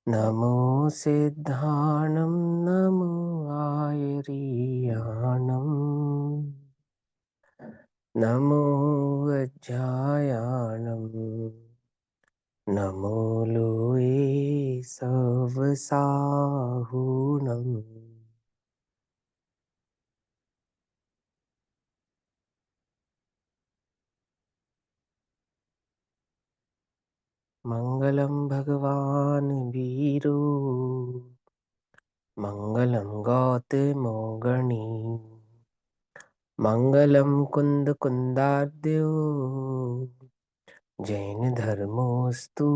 नमो सिद्धाणं नमो आयर्याणं नमो वज्रायाणं नमो लोये सवसाहुणम्। मङ्गलं भगवान् वीरो मङ्गलं गौतमो गणी मङ्गलं कुन्दकुन्दाद्यो जैन धर्मोऽस्तु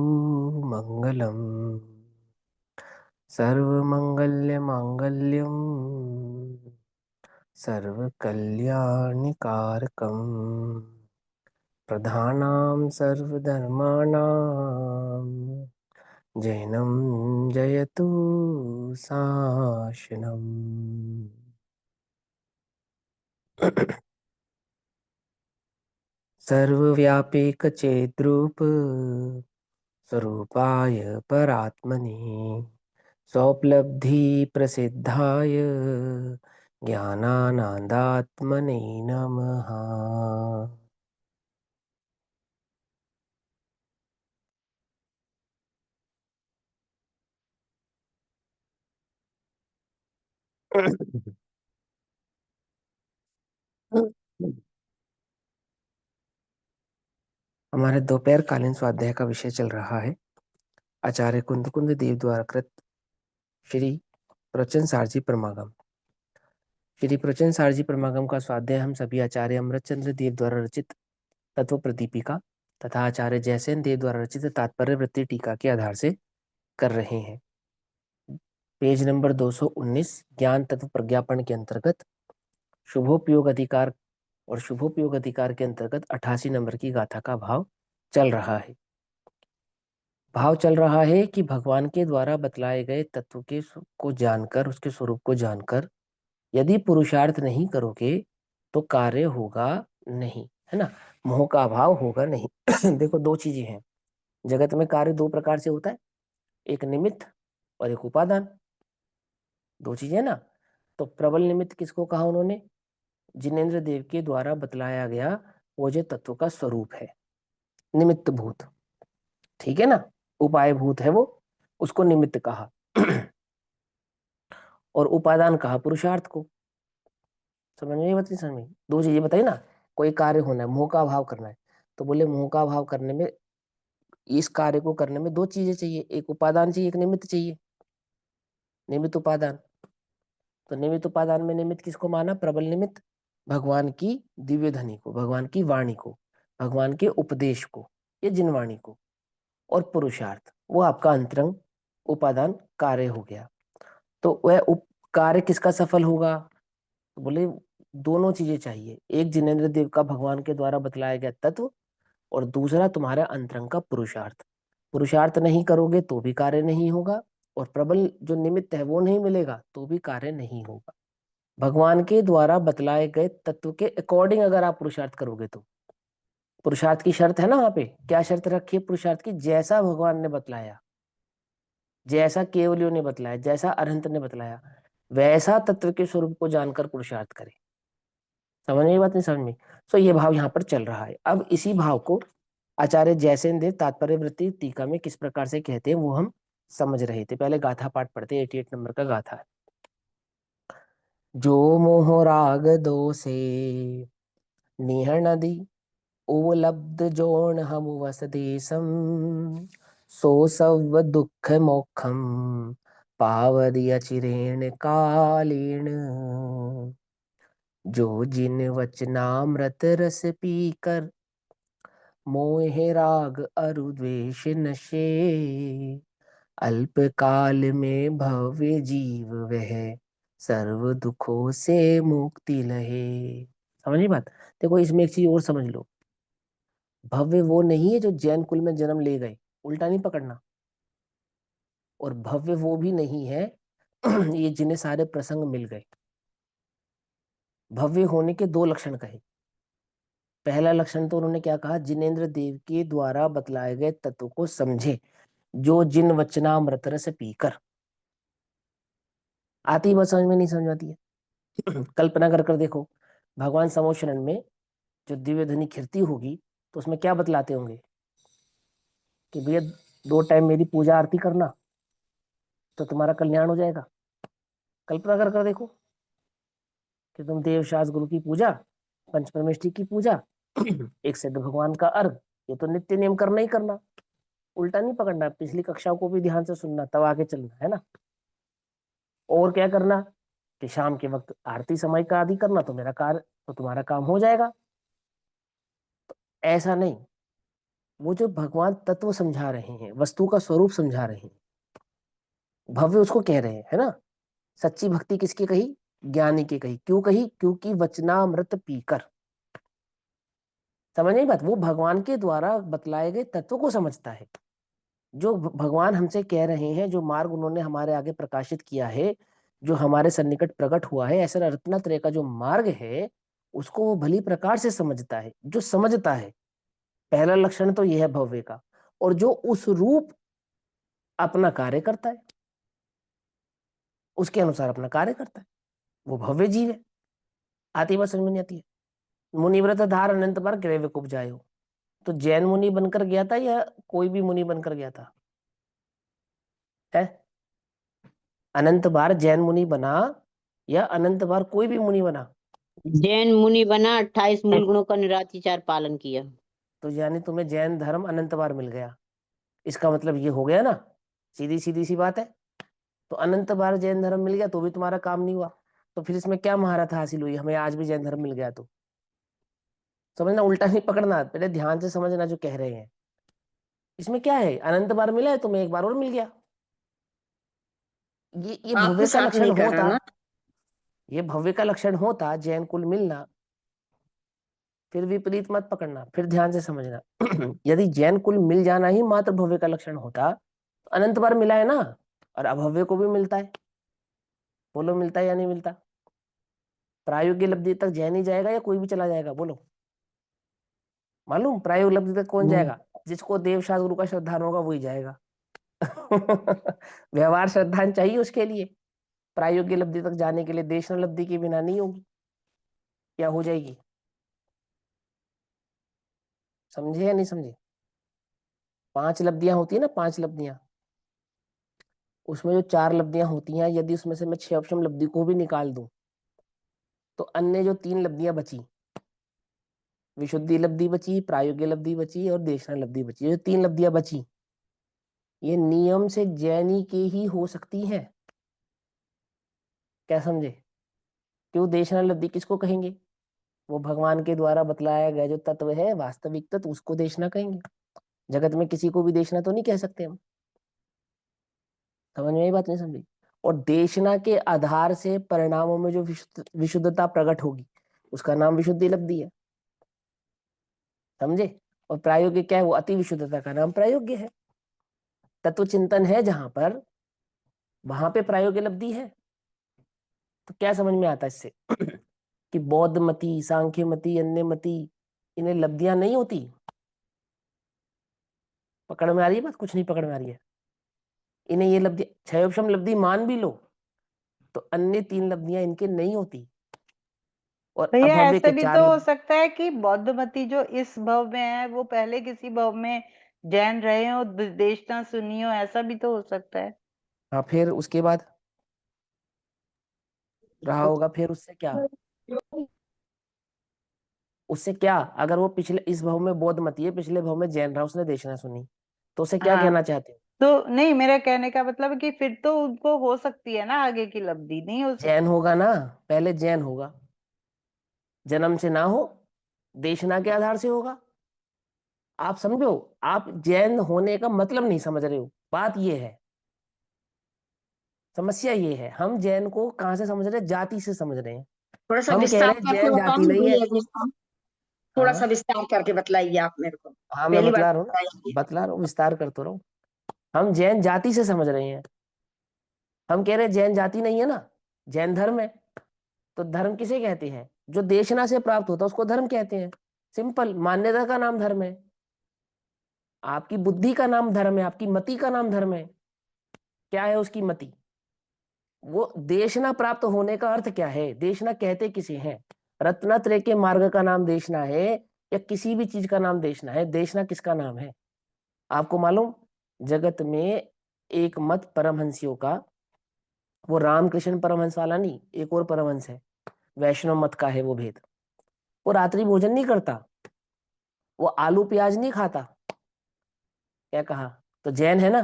मङ्गलम्। सर्वमङ्गल्यमाङ्गल्यं सर्वकल्याणिकारकं प्रधानां सर्वधर्माणां जैनं जयतु शासनम्। सर्वव्यापीकचेद्रूप स्वरूपाय परात्मने स्वोपलब्धि प्रसिद्धाय ज्ञानानंदात्मने नमः। हमारे दोपहर कालीन स्वाध्याय का विषय चल रहा है आचार्य कुंद कुंद देव द्वारा कृत श्री प्रवचन सारजी परमागम। श्री प्रवचन सारजी परमागम का स्वाध्याय हम सभी आचार्य अमृतचंद्र देव द्वारा रचित तत्व प्रदीपिका तथा आचार्य जयसेन देव द्वारा रचित तात्पर्य वृत्ति टीका के आधार से कर रहे हैं। पेज नंबर 219 ज्ञान तत्व प्रज्ञापन के अंतर्गत शुभोपयोग अधिकार और शुभोपयोग अधिकार के अंतर्गत 88 नंबर की गाथा का भाव चल रहा है। भाव चल रहा है कि भगवान के द्वारा बतलाए गए तत्व के को जानकर उसके स्वरूप को जानकर यदि पुरुषार्थ नहीं करोगे तो कार्य होगा नहीं, है ना। मोह का अभाव होगा नहीं। देखो दो चीजें हैं जगत में, कार्य दो प्रकार से होता है, एक निमित्त और एक उपादान। दो चीजें ना। तो प्रबल निमित्त किसको कहा उन्होंने? जिनेन्द्र देव के द्वारा बतलाया गया वो जो तत्व का स्वरूप है, निमित्त भूत, ठीक है ना, उपाय भूत है वो, उसको निमित्त कहा। और उपादान कहा पुरुषार्थ को। समझ में बता, समझ में दो चीजें बताई ना। कोई कार्य होना है, मोह का अभाव करना है, तो बोले मोह का अभाव करने में, इस कार्य को करने में दो चीजें चाहिए, एक उपादान चाहिए, एक निमित्त चाहिए। निमित्त उपादान। तो निमित्त उपादान में निमित्त किसको माना? प्रबल निमित्त, भगवान की दिव्य ध्वनि को, भगवान की वाणी को, भगवान के उपदेश को या जिनवाणी को। और पुरुषार्थ वो आपका अंतरंग उपादान कार्य हो गया। तो वह कार्य किसका सफल होगा? तो बोले दोनों चीजें चाहिए, एक जिनेन्द्र देव का भगवान के द्वारा बतलाया गया तत्व और दूसरा तुम्हारा अंतरंग का पुरुषार्थ। पुरुषार्थ नहीं करोगे तो भी कार्य नहीं होगा, और प्रबल जो निमित्त है वो नहीं मिलेगा तो भी कार्य नहीं होगा। भगवान के द्वारा बतलाए गए तत्व के अकॉर्डिंग अगर आप पुरुषार्थ करोगे तो, पुरुषार्थ की शर्त है ना, वहां पे क्या शर्त रखी है पुरुषार्थ की? जैसा भगवान ने बतलाया, जैसा केवलियों ने बतलाया, जैसा अरहंत ने बतलाया, वैसा तत्व के स्वरूप को जानकर पुरुषार्थ करे। समझ में बात नहीं? समझ में। सो ये भाव यहाँ पर चल रहा है। अब इसी भाव को आचार्य जयसेन देव तात्पर्य वृत्ति टीका में किस प्रकार से कहते हैं वो हम समझ रहे थे। पहले गाथा पाठ पढ़ते, 88 नंबर का गाथा है। जो मोह राग दो से निहर नदी उपलब्ध जोन हम वस देशम सो सब दुख मोक्षम पावदी अचिरेण कालीन। जो जिन वचनामृत रस पीकर मोह राग अरु द्वेष नशे अल्प काल में भव्य जीव वह सर्व दुखों से मुक्ति लहे। समझी बात? देखो इसमें एक चीज और समझ लो, भव्य वो नहीं है जो जैन कुल में जन्म ले गए, उल्टा नहीं पकड़ना। और भव्य वो भी नहीं है ये जिन्हें सारे प्रसंग मिल गए। भव्य होने के दो लक्षण कहे। पहला लक्षण तो उन्होंने क्या कहा? जिनेन्द्र देव के द्वारा बतलाए गए तत्व को समझे, जो जिन वचनामृत रस पीकर। आती बात समझ में, नहीं समझ आती है? कल्पना कर कर देखो, भगवान समोशरण में जो दिव्य धनी खिरती होगी, तो उसमें क्या बतलाते होंगे कि भैया 2 टाइम मेरी पूजा आरती करना तो तुम्हारा कल्याण हो जाएगा। कल्पना कर कर देखो कि तुम देव शास्त्र गुरु की पूजा, पंच परमेष्ठी की पूजा, एक सिद्ध भगवान का अर्घ, ये तो नित्य नियम करना ही करना, उल्टा नहीं पकड़ना, पिछली कक्षाओं को भी ध्यान से सुनना, तब आगे चलना है ना। और क्या करना कि शाम के वक्त आरती समय का आदि करना, तो मेरा कार्य, तो तुम्हारा काम हो जाएगा। ऐसा नहीं, वो जो भगवान तत्व समझा रहे हैं, वस्तु का स्वरूप समझा रहे हैं, भव्य उसको कह रहे हैं, है ना। सच्ची भक्ति किसकी कही? ज्ञानी की कही। क्यों कही? क्योंकि वचनामृत पीकर। समझ नहीं बात? वो भगवान के द्वारा बतलाए गए तत्व को समझता है। जो भगवान हमसे कह रहे हैं, जो मार्ग उन्होंने हमारे आगे प्रकाशित किया है, जो हमारे सन्निकट प्रकट हुआ है, ऐसा रत्नात्रय का जो मार्ग है, उसको वो भली प्रकार से समझता है। जो समझता है, पहला लक्षण तो यह है भव्य का। और जो उस रूप अपना कार्य करता है, उसके अनुसार अपना कार्य करता है, वो भव्य जीव है। आती बात समझ में नहीं आती है? मुनिव्रत धार अनंत बार ग्रह कुब जायो। तो जैन मुनि बनकर गया था या कोई भी मुनि बनकर गया था? है, अनंत बार जैन मुनि बना या अनंत बार कोई भी मुनि बना? जैन मुनि बना, 28 मूल गुणों का निरातिचार पालन किया। तो यानी तुम्हें जैन धर्म अनंत बार मिल गया। इसका मतलब ये हो गया ना, सीधी सीधी सी बात है। तो अनंत बार जैन धर्म मिल गया तो भी तुम्हारा काम नहीं हुआ, तो फिर इसमें क्या महारत हासिल हुई हमें आज भी जैन धर्म मिल गया तो? समझना, उल्टा नहीं पकड़ना, पहले ध्यान से समझना जो कह रहे हैं। इसमें क्या है, अनंत बार मिला है तुम्हें, एक बार और मिल गया। ये आपके भव्य का साथ लक्षण नहीं कर रहा होता, ना। ये भव्य का लक्षण होता जैन कुल मिलना, फिर विपरीत मत पकड़ना, फिर ध्यान से समझना। यदि जैन कुल मिल जाना ही मात्र भव्य का लक्षण होता, तो अनंत बार मिला है ना, और अभव्य को भी मिलता है। बोलो, मिलता है या नहीं मिलता? प्रायोगिक लब्धि तक जैन ही जाएगा या कोई भी चला जाएगा? बोलो, मालूम प्रायोगिक लब्धि तक कौन जाएगा? जिसको देव शास्त्र गुरु का श्रद्धान होगा वही जाएगा। व्यवहार श्रद्धान चाहिए उसके लिए। प्रायोगिक लब्धि तक जाने के लिए देशना लब्धि के बिना नहीं होगी। क्या हो जाएगी? समझे या नहीं समझे? 5 लब्धियां होती है ना, 5 लब्धियां, उसमें जो 4 लब्धियां होती हैं, यदि उसमें से मैं 6 लब्धि को भी निकाल दूं, तो अन्य जो 3 लब्धियां बची, विशुद्धि लब्धि बची, प्रायोगिक लब्धि बची और देशना लब्धि बची, जो 3 लब्धियां बची, ये नियम से जैनी के ही हो सकती हैं। क्या समझे? क्यों देशना लब्धि किसको कहेंगे? वो भगवान के द्वारा बतलाया गया जो तत्व है, वास्तविक तत्व, उसको देशना कहेंगे। जगत में किसी को भी देशना तो नहीं कह सकते हम। समझ में आई बात? नहीं समझी? और देशना के आधार से परिणामों में जो विशुद्धता प्रकट होगी, उसका नाम विशुद्धि लब्धि है। समझे? और प्रायोगिक क्या है? वो अति विशुद्धता का नाम प्रायोग्य है। तत्व चिंतन है जहां पर, वहां पे प्रायोगिक लब्धि है। तो क्या समझ में आता है इससे? कि बौद्ध मति, सांख्य मति, अन्य मति, इन्हें लब्धियां नहीं होती। पकड़ में आ रही है बात? कुछ नहीं पकड़ में आ रही है? इन्हें ये लब्धि, क्षयोपम लब्धि मान भी लो, तो अन्य 3 लब्धियां इनके नहीं होती। और भैया अभव्य ऐसे के भी चार तो हो लब्धि। सकता है कि बौद्ध मती जो इस भव में है वो पहले किसी भव में जैन रहे हो, देशना सुनी हो, ऐसा भी तो हो सकता है। हाँ, फिर उसके बाद रहा होगा, फिर उससे क्या? उससे क्या, अगर वो पिछले इस भव में बौद्ध मती है, पिछले भव में जैन रहा, उसने देशना सुनी, तो उसे क्या हाँ, कहना चाहते हो? तो नहीं, मेरा कहने का मतलब है कि फिर तो उनको हो सकती है ना आगे की लब्धि, नहीं हो जैन सकती? होगा ना, पहले जैन होगा, जन्म से ना हो, देशना के आधार से होगा। आप समझो, आप जैन होने का मतलब नहीं समझ रहे हो, बात ये है, समस्या ये है। हम जैन को कहाँ से समझ रहे हैं? जाति से समझ रहे हैं। थोड़ा सा हम कह विस्तार रहे हैं करके जैन जाति बताओ नहीं है। भैया जी, थोड़ा सा हाँ, विस्तार करके बतलाइए आप मेरे को, हाँ, मैं पहली बार बतला रहा हूँ ना, बताइए। बतला रहा हूँ, विस्तार करते रहो। हम जैन जाति से समझ रहे हैं। हम कह रहे हैं जैन जाति नहीं है ना, जैन धर्म है। तो धर्म किसे कहते हैं? जो देशना से प्राप्त होता है उसको धर्म कहते हैं। सिंपल, मान्यता का नाम धर्म है। आपकी बुद्धि का नाम धर्म है, आपकी मति का नाम धर्म है। क्या है उसकी मति? वो देशना प्राप्त होने का अर्थ क्या है? देशना कहते किसे हैं? रत्नत्रय के मार्ग का नाम देशना है या किसी भी चीज का नाम देशना है? देशना किसका नाम है आपको मालूम? जगत में एक मत परमहंसियों का, वो रामकृष्ण परमहंस वाला नहीं, एक और परमहंस है, वैष्णव मत का है वो भेद। वो रात्रि भोजन नहीं करता, वो आलू प्याज नहीं खाता। क्या कहा? तो जैन है ना?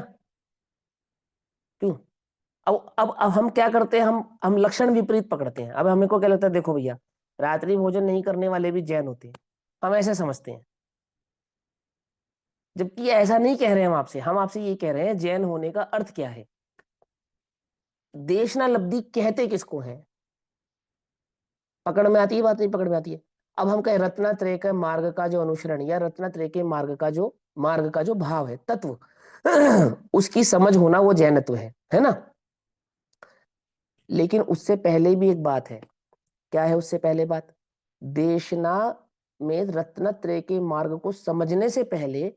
क्यों? अब हम क्या करते हैं, हम लक्षण विपरीत पकड़ते हैं। अब हमें को क्या लगता है, देखो भैया रात्रि भोजन नहीं करने वाले भी जैन होते हैं, हम ऐसे समझते हैं। जबकि ऐसा नहीं कह रहे हम आपसे ये कह रहे हैं जैन होने का अर्थ क्या है। देशना लब्धि कहते किसको है? पकड़ में आती है बात? नहीं पकड़ में आती है? अब हम कहें रत्नत्रय के मार्ग का जो अनुसरण या रत्नत्रय के मार्ग का जो भाव है, तत्व उसकी समझ होना वो जैनत्व है ना? लेकिन उससे पहले भी एक बात है। क्या है उससे पहले बात? देशना में रत्नत्रय के मार्ग को समझने से पहले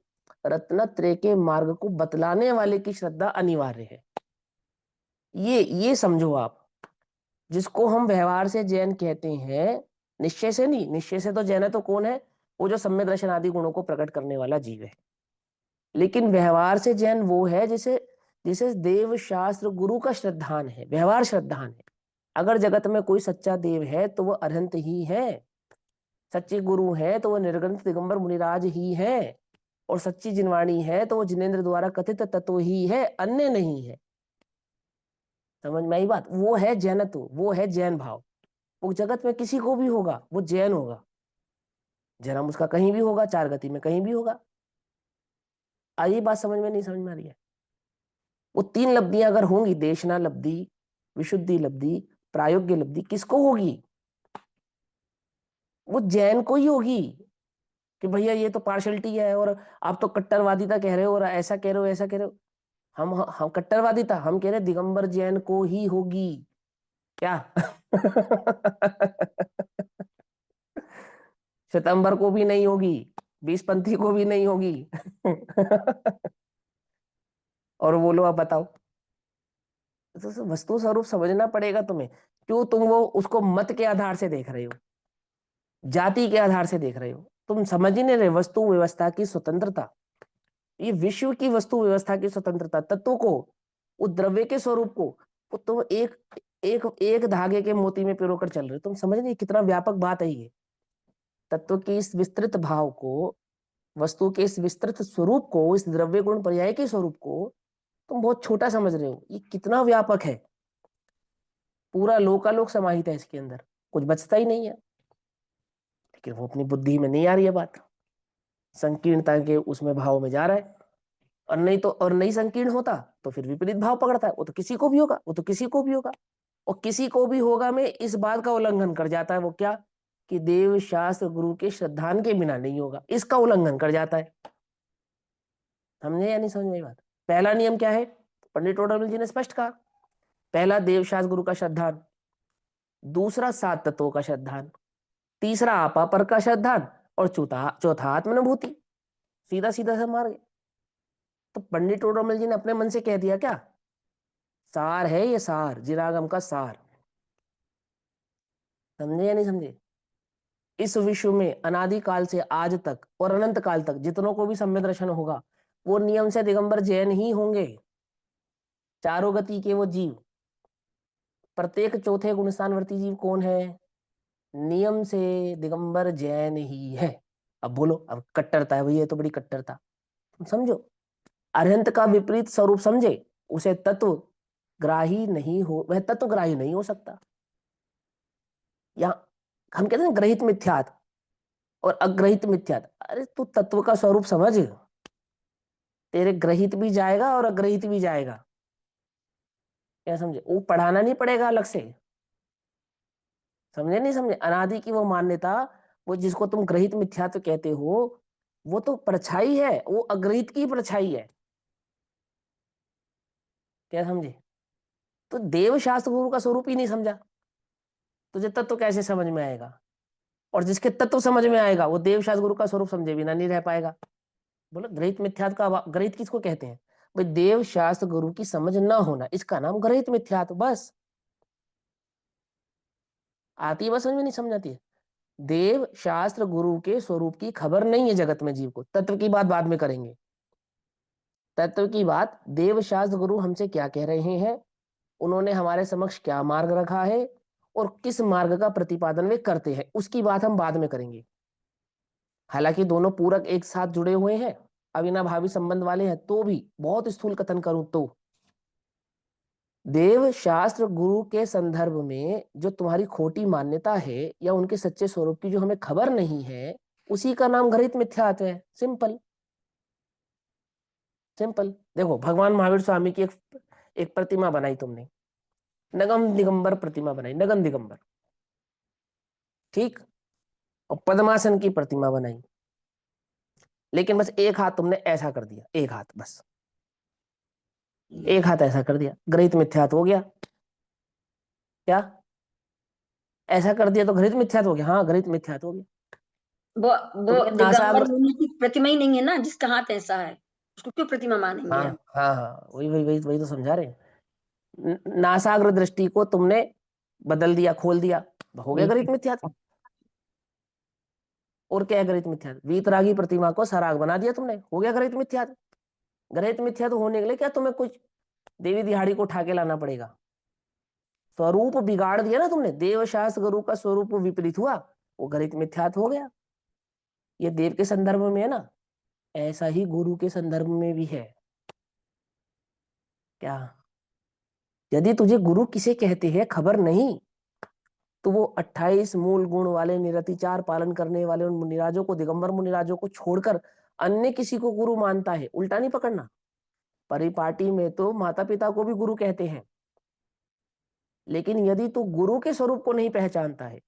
रत्नत्रय के मार्ग को बतलाने वाले की श्रद्धा अनिवार्य है। ये समझो आप। जिसको हम व्यवहार से जैन कहते हैं, निश्चय से नहीं। निश्चय से तो जैन है तो कौन है? वो जो सम्यक दर्शन आदि गुणों को प्रकट करने वाला जीव है। लेकिन व्यवहार से जैन वो है जिसे जिसे देव शास्त्र गुरु का श्रद्धान है, व्यवहार श्रद्धान है। अगर जगत में कोई सच्चा देव है तो वो अरहंत ही है, सच्चे गुरु है तो वो निर्ग्रंथ दिगंबर मुनिराज ही है, और सच्ची जिनवाणी है तो वो जिनेन्द्र द्वारा कथित तत्व ही है, अन्य नहीं है। समझ में आई बात? वो है जैनत्व, वो है जैन भाव। वो जगत में किसी को भी होगा, वो जैन होगा। जन्म उसका कहीं भी होगा, चार गति में कहीं भी होगा। आई बात समझ में? नहीं समझ में आ रही है? वो तीन लब्धियां अगर होंगी, देशना लब्धि, विशुद्धि लब्धि, प्रायोग्य लब्धि, किसको होगी? वो जैन को ही होगी। कि भैया ये तो पार्शलिटी है और आप तो कट्टरवादिता कह रहे हो और ऐसा कह रहे हो, ऐसा कह रहे हो। हम कट्टरवादिता हम कह रहे हैं दिगंबर जैन को ही होगी। क्या? श्वेतांबर को भी नहीं होगी, बीसपंथी को भी नहीं होगी। और बोलो आप बताओ। तो वस्तु स्वरूप समझना पड़ेगा तुम्हें। क्यों तुम वो उसको मत के आधार से देख रहे हो, जाति के आधार से देख रहे हो? तुम समझ ही नहीं रहे वस्तु व्यवस्था की स्वतंत्रता। ये विश्व की वस्तु व्यवस्था की स्वतंत्रता, तत्व को, उस द्रव्य के स्वरूप को, वो तुम एक एक एक धागे के मोती में पिरोकर चल रहे हो। तुम समझ नहीं कितना व्यापक बात है ये। तत्व के इस विस्तृत भाव को, वस्तु के इस विस्तृत स्वरूप को, इस द्रव्य गुण पर्याय के स्वरूप को तुम बहुत छोटा समझ रहे हो। ये कितना व्यापक है। पूरा लोकालोक समाहित है इसके अंदर, कुछ बचता ही नहीं है। लेकिन वो अपनी बुद्धि में नहीं आ रही है बात, संकीर्णता के उसमें भाव में जा रहा है। और नहीं तो, और नहीं संकीर्ण होता तो फिर विपरीत भाव पकड़ता है। वो तो किसी को भी होगा, वो तो किसी को भी होगा। और किसी को भी होगा में इस बात का उल्लंघन कर जाता है। वो क्या? कि देव शास्त्र गुरु के श्रद्धान के बिना नहीं होगा, इसका उल्लंघन कर जाता है। समझे या नहीं समझ में बात? पहला नियम क्या है? पंडित टोडरमल जी ने स्पष्ट कहा। पहला देव शास्त्र गुरु का श्रद्धान, दूसरा सात तत्वों का श्रद्धान, तीसरा आपा पर का श्रद्धान, और चौथा चौथा आत्मानुभूति। सीधा सीधा से मार गए। तो पंडित टोडरमल जी ने अपने मन से कह दिया क्या? सार है ये, सार, जिरागम का सार। समझे या नहीं समझे? इस विश्व में अनादिकाल से आज तक और अनंत काल तक जितनों को भी सम्यक दर्शन होगा, वो नियम से दिगंबर जैन ही होंगे। चारों गति के वो जीव। प्रत्येक चौथे गुणस्थानवर्ती जीव कौन है? नियम से दिगंबर जैन ही है। अब बोलो, अब कट्टरता है भैया, ये तो बड़ी कट्टरता। तुम समझो, अरहंत का विपरीत स्वरूप समझे, उसे तत्व ग्राही नहीं हो, वह तत्व ग्राही नहीं हो सकता। या हम कहते हैं ग्रहित मिथ्यात और अग्रहित मिथ्यात। अरे तू तत्व का स्वरूप समझ, तेरे ग्रहित भी जाएगा और अग्रहित भी जाएगा। क्या समझे? वो पढ़ाना नहीं पड़ेगा अलग से। समझे नहीं समझे? अनादि की वो मान्यता, वो जिसको तुम ग्रहित मिथ्यात्व कहते हो, वो तो परछाई है, वो अग्रहित की परछाई है। क्या समझे? तो देव शास्त्र गुरु का स्वरूप ही नहीं समझा, तुझे तत्व कैसे समझ में आएगा? और जिसके तत्व समझ में आएगा वो देव शास्त्र गुरु का स्वरूप समझे बिना नहीं रह पाएगा। बोलो ग्रहित मिथ्यात्व का ग्रहित किसको कहते हैं? भाई देव शास्त्र गुरु की समझ ना होना, इसका नाम ग्रहित मिथ्यात्व। बस आती है, बस समझ में नहीं समझाती है। देव शास्त्र गुरु के स्वरूप की खबर नहीं है जगत में जीव को। तत्व की बात बाद में करेंगे। तत्व की बात, देव शास्त्र गुरु हमसे क्या कह रहे हैं, उन्होंने हमारे समक्ष क्या मार्ग रखा है और किस मार्ग का प्रतिपादन वे करते हैं, उसकी बात हम बाद में करेंगे। हालांकि दोनों पूरक एक साथ जुड़े हुए हैं, अविनाभावी संबंध वाले हैं, तो भी बहुत स्थूल कथन करूं तो देव शास्त्र गुरु के संदर्भ में जो तुम्हारी खोटी मान्यता है या उनके सच्चे स्वरूप की जो हमें खबर नहीं है, उसी का नाम घृत मिथ्यात्व है। Simple simple. देखो भगवान महावीर स्वामी की एक प्रतिमा बनाई तुमने, नगम दिगंबर प्रतिमा बनाई, नगन दिगंबर, ठीक, और पद्मासन की प्रतिमा बनाई, लेकिन बस एक हाथ तुमने ऐसा कर दिया, एक हाथ, बस एक हाथ ऐसा कर दिया, घृत मिथ्यात्व हो गया क्या? ऐसा कर दिया तो घृत मिथ्यात्व हो गया। हाँ घृत मिथ्यात्व हो गया। वो तुमने दिगंबर नासाग्र, मुनि की प्रतिमा ही नहीं है ना, जिसका हाथ ऐसा है, उसको क्यों प्रतिमा मानेंगे हाँ हम? हाँ हाँ, वही वही वही वही तो समझा रहे हैं। नासाग्र दृष्टि को तुमने बदल दिया, खोल दिया, हो गया घृत मिथ्यात्व। और क्या है घृत मिथ्यात्व? वीतरागी प्रतिमा को सराग बना दिया तुमने, हो गया घृत मिथ्यात्व। घृत मिथ्यात्व होने के लिए क्या तुम्हें कुछ देवी दिहाड़ी को उठा के लाना पड़ेगा? स्वरूप बिगाड़ दिया ना तुमने, देव शास्त्र गुरु का स्वरूप विपरीत हुआ, वो घृत मिथ्यात्व हो गया। ये देव के संदर्भ में है ना, ऐसा ही गुरु के संदर्भ में भी है। क्या? यदि तुझे गुरु किसे कहते हैं खबर नहीं, तो वो 28 मूल गुण वाले निरतिचार पालन करने वाले उन मुनिराजों को, दिगंबर मुनिराजों को छोड़कर अन्य किसी को गुरु मानता है। उल्टा नहीं पकड़ना। परिपाटी में तो माता पिता को भी गुरु कहते हैं, लेकिन यदि तू गुरु के स्वरूप को नहीं पहचानता है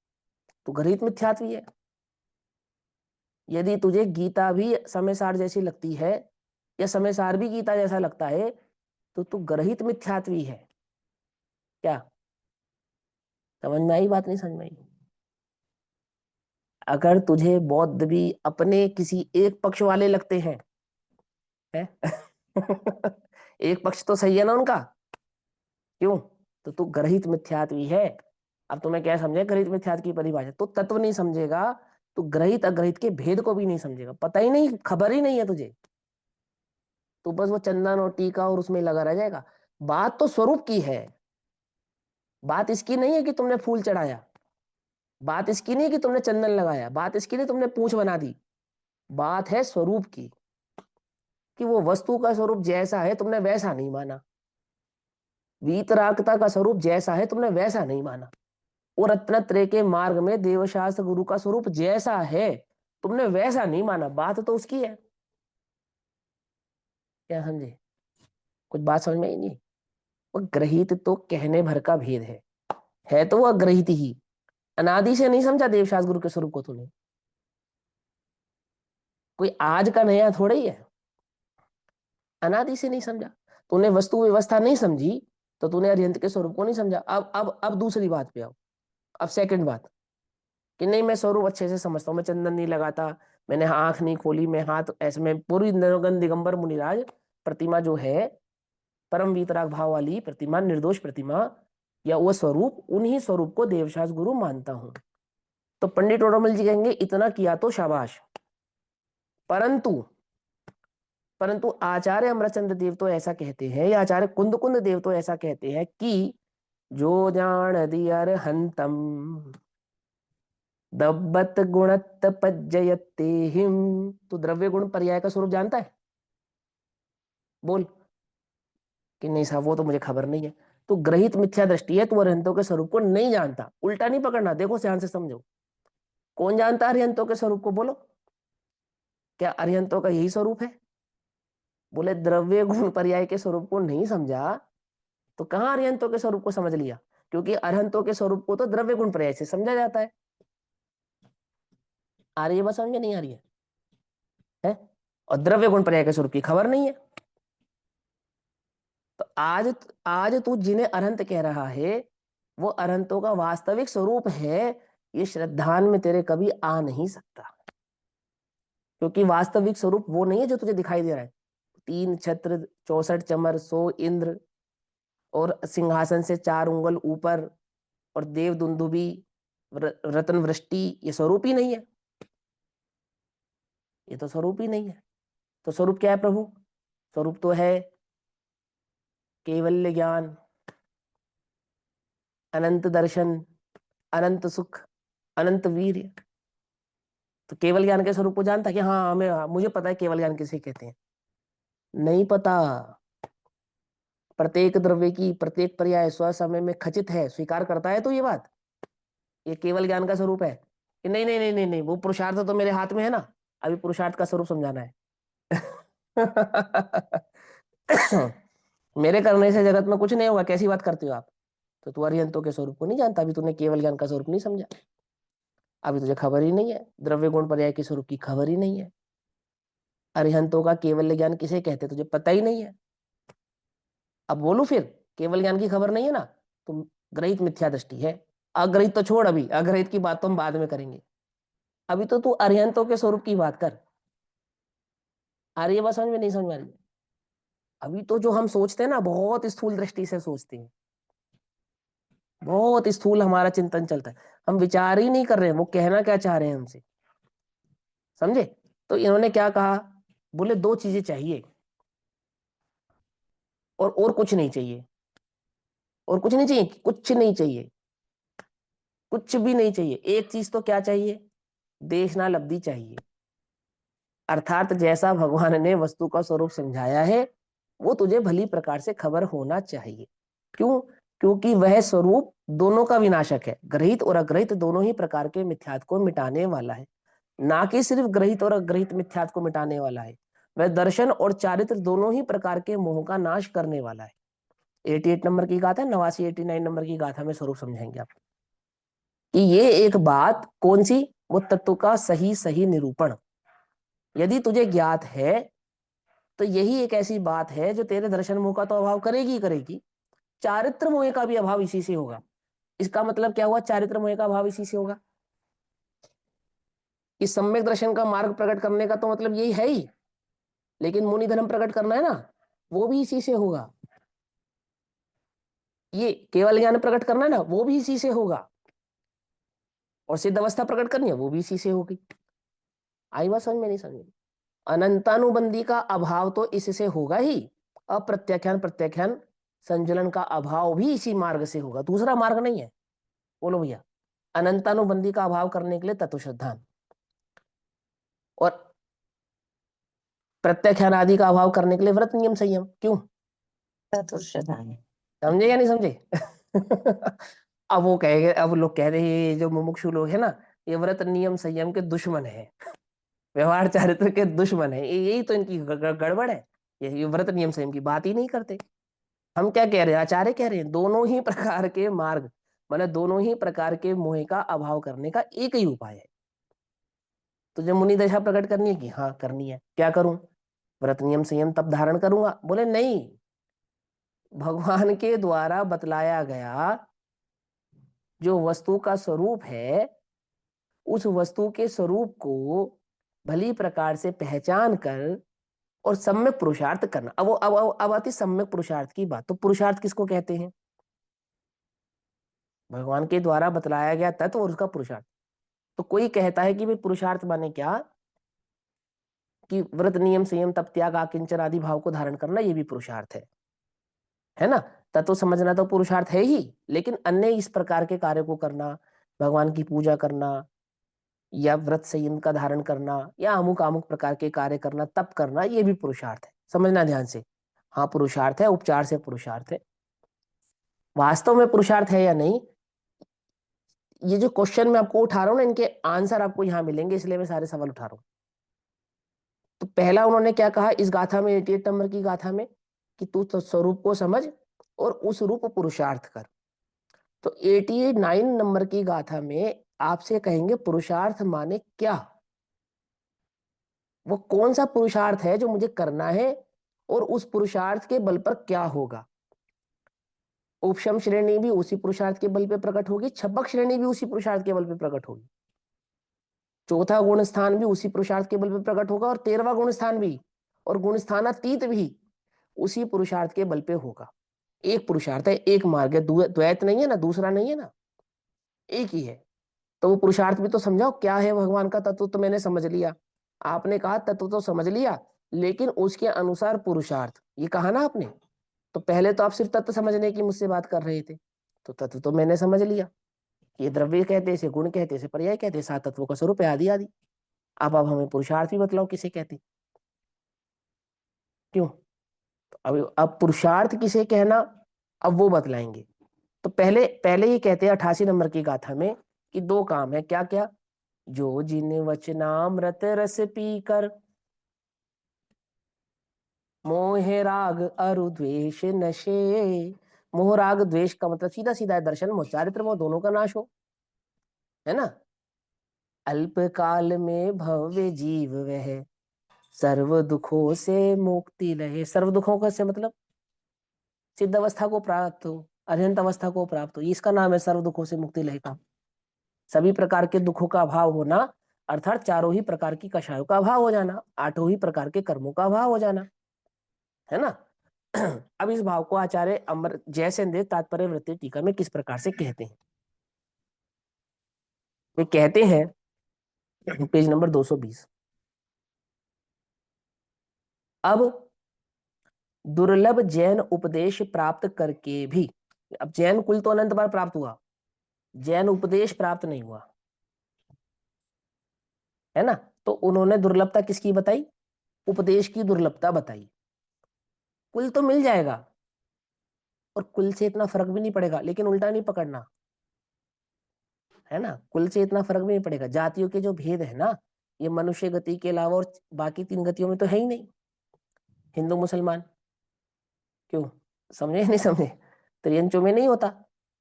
तो घृत मिथ्यात्व है। यदि तुझे गीता भी समयसार जैसी लगती है या समयसार भी गीता जैसा लगता है, तो तू ग्रहित मिथ्यात्वी है। क्या समझ में आई बात? नहीं समझ में आई? अगर तुझे बौद्ध भी अपने किसी एक पक्ष वाले लगते हैं, है? एक पक्ष तो सही है ना उनका, क्यों? तो तू ग्रहित मिथ्यात्वी है। अब तुम्हें क्या समझे ग्रहित मिथ्यात्व की परिभाषा? तो तत्व नहीं समझेगा, तो ग्रहित अग्रहित के भेद को भी नहीं समझेगा, पता ही नहीं, खबर ही नहीं है तुझे, तो बस वो चंदन और टीका और उसमें लगा रह जाएगा। बात तो स्वरूप की है। बात इसकी नहीं है कि तुमने फूल चढ़ाया, बात इसकी नहीं कि तुमने चंदन लगाया, बात इसकी नहीं तुमने पूंछ बना दी। बात है स्वरूप की, कि वो वस्तु का स्वरूप जैसा है तुमने वैसा नहीं माना, वीतरागता का स्वरूप जैसा है तुमने वैसा नहीं माना, और रत्नत्रय के मार्ग में देवशास्त्र गुरु का स्वरूप जैसा है तुमने वैसा नहीं माना। बात तो उसकी है। क्या समझे? कुछ बात समझ में आई नहीं? वो ग्रहित तो कहने भर का भेद है तो वो अग्रहित ही। अनादि से नहीं समझा देवशास्त्र गुरु के स्वरूप को तूने, कोई आज का नया थोड़ा ही है। अनादि से नहीं समझा तूने, वस्तु व्यवस्था नहीं समझी, तो तूने अरिहंत के स्वरूप को नहीं समझा। अब दूसरी बात पे आओ। अब सेकंड बात, कि नहीं मैं स्वरूप अच्छे से समझता हूँ, मैं चंदन नहीं लगाता, मैंने आंख नहीं खोली, मैं हाथ ऐसे, मैं पूरी नरगन दिगंबर मुनिराज प्रतिमा जो है, परम वीतराग भाव वाली प्रतिमा, निर्दोष प्रतिमा, या वो स्वरूप, उन्हीं स्वरूप को देवशास्त्र गुरु मानता हूं। तो पंडित ओडोमल जी कहेंगे इतना किया तो शाबाश, परंतु परंतु आचार्य अमरचंद्र देव तो ऐसा कहते हैं, या आचार्य कुंद कुंद देव तो ऐसा कहते हैं कि जो जान दियर हंतम दब्बत गुणत पज्जयते हिम। तो द्रव्य गुण पर्याय का स्वरूप जानता है? बोल कि नहीं साहब वो तो मुझे खबर नहीं है। तो ग्रहित मिथ्या दृष्टि है, तू अरिहंतों के स्वरूप को नहीं जानता। उल्टा नहीं पकड़ना, देखो ध्यान से समझो। कौन जानता है अरिहंतों के स्वरूप को? बोलो, क्या अरिहंतों का यही स्वरूप है? बोले द्रव्य गुण पर्याय के स्वरूप को नहीं समझा, तो कहाँ अरिहंतों के स्वरूप को समझ लिया? क्योंकि अरिहंतों के स्वरूप को तो द्रव्य गुण पर्याय से समझा जाता है। आ रही है बस समझ में? नहीं आ रही है? और द्रव्य गुण पर्याय के स्वरूप की खबर नहीं है। तो आज तू जिन्हें अरहंत कह रहा है, वो अरहंतों का वास्तविक स्वरूप है, ये श्रद्धान में तेरे कभी आ नहीं सकता। क्योंकि वास्तविक स्वरूप वो नहीं है जो तुझे दिखाई दे रहा है। 3 छत्र, 64 चमर, 100 इंद्र, और सिंहासन से 4 उंगल ऊपर, और देव दुंदुभी, रत्न वृष्टि, ये स्वरूप ही नहीं है। ये तो स्वरूप ही नहीं है। तो स्वरूप क्या है प्रभु? स्वरूप तो है केवल्य ज्ञान, अनंत दर्शन, अनंत सुख, अनंत वीर्य। तो केवल ज्ञान के स्वरूप को जानता कि हाँ मुझे पता है केवल ज्ञान किसे कहते हैं? नहीं पता। प्रत्येक द्रव्य की प्रत्येक पर्याय स्व समय में खचित है, स्वीकार करता है तो ये बात, ये केवल ज्ञान का स्वरूप है कि नहीं नहीं नहीं नहीं नहीं, वो पुरुषार्थ तो मेरे हाथ में है ना, अभी पुरुषार्थ का स्वरूप समझाना है। मेरे करने से जगत में कुछ नहीं होगा, कैसी बात करते हो आप? तो तू अरिहंतों के स्वरूप को नहीं जानता, अभी तूने केवल ज्ञान का स्वरूप नहीं समझा, अभी तुझे खबर ही नहीं है, द्रव्य गुण पर्याय के स्वरूप की खबर ही नहीं है। अरिहंतों का केवल ज्ञान किसे कहते तुझे पता ही नहीं है। अब बोलू फिर, केवल ज्ञान की खबर नहीं है ना, तुम ग्रहित मिथ्या दृष्टि है। अग्रहित तो छोड़, अभी अग्रहित की बात तो हम बाद में करेंगे, अभी तो तू अरिहंतों के स्वरूप की बात कर। आ रही है बात समझ में? नहीं समझ में आ रही? अभी तो जो हम सोचते हैं ना, बहुत स्थूल दृष्टि से सोचते हैं, बहुत स्थूल हमारा चिंतन चलता है, हम विचार ही नहीं कर रहे हैं वो कहना क्या चाह रहे हैं हमसे, समझे? तो इन्होंने क्या कहा, बोले 2 चीजें चाहिए और कुछ नहीं चाहिए, और कुछ नहीं चाहिए, कुछ नहीं चाहिए, कुछ भी नहीं चाहिए। एक चीज तो क्या चाहिए? देशनालब्धि चाहिए, अर्थात जैसा भगवान ने वस्तु का स्वरूप समझाया है वो तुझे भली प्रकार से खबर होना चाहिए। क्यों? क्योंकि वह स्वरूप दोनों का विनाशक है, ग्रहित और अग्रहित दोनों ही प्रकार के मिथ्यात्व को मिटाने वाला है, ना कि सिर्फ ग्रहित और अग्रहित मिथ्यात्व को मिटाने वाला है, वह दर्शन और चारित्र दोनों ही प्रकार के मोह का नाश करने वाला है। 88 नंबर की गाथा, 89 89 नंबर की गाथा में स्वरूप समझाएंगे आप कि ये एक बात कौन सी, वो तत्व का सही सही निरूपण यदि तुझे ज्ञात है तो यही एक ऐसी बात है जो तेरे दर्शन मोह का तो अभाव करेगी ही करेगी, चारित्र मोह का भी अभाव इसी से होगा। इसका मतलब क्या हुआ? चारित्र मोह का अभाव इसी से होगा। इस सम्यक दर्शन का मार्ग प्रकट करने का तो मतलब यही है ही, लेकिन मुनि धर्म प्रकट करना है ना, वो भी इसी से होगा। ये केवल ज्ञान प्रकट करना है ना, वो भी इसी से होगा, और सिद्ध अवस्था प्रकट करनी है वो भी इसी से होगी। आई बात समझ में? नहीं समझ में? अनंतानुबंधी का अभाव तो इससे होगा ही, अप्रत्याख्यान प्रत्याख्यान संजुलन का अभाव भी इसी मार्ग से होगा, दूसरा मार्ग नहीं है। बोलो भैया, अनंतानुबंधी का अभाव करने के लिए तत्व श्रद्धान, और प्रत्याख्यान आदि का अभाव करने के लिए व्रत नियम संयम। क्यों? समझे या नहीं समझे? अब वो कहेंगे, अब लोग कह रहे हैं ये जो मुमुक्षु लोग है ना, ये व्रत नियम संयम के दुश्मन है, व्यवहार चारित्र के दुश्मन है, यही तो इनकी गड़बड़ है। ये व्रत नियम संयम की बात ही नहीं करते। हम क्या कह रहे हैं? आचार्य कह रहे हैं दोनों ही प्रकार के मार्ग, मतलब दोनों ही प्रकार के मोह का अभाव करने का एक ही उपाय है। तो जब मुनि दशा प्रकट करनी है कि हाँ करनी है, क्या करूं? व्रत नियम संयम तब धारण करूंगा। बोले नहीं, भगवान के द्वारा बतलाया गया जो वस्तु का स्वरूप है, उस वस्तु के स्वरूप को भली प्रकार से पहचान कर और सम्यक पुरुषार्थ करना। अब आती सम्यक पुरुषार्थ की बात। तो पुरुषार्थ किसको कहते हैं? भगवान के द्वारा बतलाया गया तत्व और उसका पुरुषार्थ। तो कोई कहता है कि भाई पुरुषार्थ माने क्या, कि व्रत नियम संयम तप त्याग आकिंचन आदि भाव को धारण करना, ये भी पुरुषार्थ है ना? तत्व समझना तो पुरुषार्थ है ही, लेकिन अन्य इस प्रकार के कार्य को करना, भगवान की पूजा करना, या व्रत संयम का धारण करना, या अमुक अमुक प्रकार के कार्य करना, तप करना, ये भी पुरुषार्थ है। समझना ध्यान से। हाँ पुरुषार्थ है, उपचार से पुरुषार्थ है। वास्तव में पुरुषार्थ है या नहीं, ये जो क्वेश्चन मैं आपको उठा रहा हूँ ना, इनके आंसर आपको यहाँ मिलेंगे, इसलिए मैं सारे सवाल उठा रहा हूँ। तो पहला उन्होंने क्या कहा इस गाथा में, 88 नंबर की गाथा में, कि तू तो स्वरूप को समझ और उस रूप पुरुषार्थ कर। तो 89 नंबर की गाथा में आपसे कहेंगे पुरुषार्थ माने क्या, वो कौन सा पुरुषार्थ है जो मुझे करना है, और उस पुरुषार्थ के बल पर क्या होगा। उपशम श्रेणी भी उसी पुरुषार्थ के बल पे प्रकट होगी, छपक श्रेणी भी उसी पुरुषार्थ के बल पे प्रकट होगी। चौथा गुण स्थान भी उसी पुरुषार्थ के बल पे प्रकट होगा, और 13वां गुण स्थान भी, और गुण स्थानातीत भी उसी पुरुषार्थ के बल पे होगा। एक पुरुषार्थ है, एक मार्ग है, द्वैत नहीं है ना, दूसरा नहीं है ना, एक ही है। तो वो पुरुषार्थ भी तो समझाओ, क्या है भगवान का तत्व तो मैंने समझ लिया, आपने कहा तत्व तो समझ लिया, लेकिन उसके अनुसार पुरुषार्थ, ये कहा ना आपने। तो पहले तो आप सिर्फ तत्व समझने की मुझसे बात कर रहे थे, तो तत्व तो मैंने समझ लिया, ये द्रव्य कहते, इसे गुण कहते, इसे पर्याय कहते, सात तत्वों का स्वरूप है, आदि आदि। अब हमें पुरुषार्थ भी बतलाओ किसे कहते, क्यों? तो अब पुरुषार्थ किसे कहना, अब वो बतलाएंगे। तो पहले पहले ही कहते हैं 88 नंबर की गाथा में कि दो काम है, क्या क्या? जो जिन वचनामृत रस पीकर मोह राग अरु द्वेष नशे। मोह राग द्वेष का मतलब सीधा सीधा है दर्शन मोह, चारित्र मोह दोनों का नाश हो, है ना। अल्प काल में भव्य जीव वह सर्व दुखों से मुक्ति लहे। सर्व दुखों का से मतलब सिद्ध अवस्था को प्राप्त हो, अनंत अवस्था को प्राप्त हो, इसका नाम है सर्व दुखों से मुक्ति लहे का। सभी प्रकार के दुखों का अभाव होना, अर्थात चारों ही प्रकार की कषायों का अभाव हो जाना, आठों ही प्रकार के कर्मों का अभाव हो जाना, है ना। अब इस भाव को आचार्य अमर जयसेन तात्पर्य वृत्ति टीका में किस प्रकार से कहते हैं? वे कहते हैं पेज नंबर 220, अब दुर्लभ जैन उपदेश प्राप्त करके भी, अब जैन कुल तो अनंत बार प्राप्त हुआ, जैन उपदेश प्राप्त नहीं हुआ, है ना। तो उन्होंने दुर्लभता किसकी बताई? उपदेश की दुर्लभता बताई। कुल तो मिल जाएगा, और कुल से इतना फर्क भी नहीं पड़ेगा, लेकिन उल्टा नहीं पकड़ना, है ना। कुल से इतना फर्क भी नहीं पड़ेगा। जातियों के जो भेद है ना, ये मनुष्य गति के अलावा और बाकी 3 गतियों में तो है ही नहीं। हिंदू मुसलमान, क्यों? समझे नहीं समझे? त्रियंचों में नहीं होता,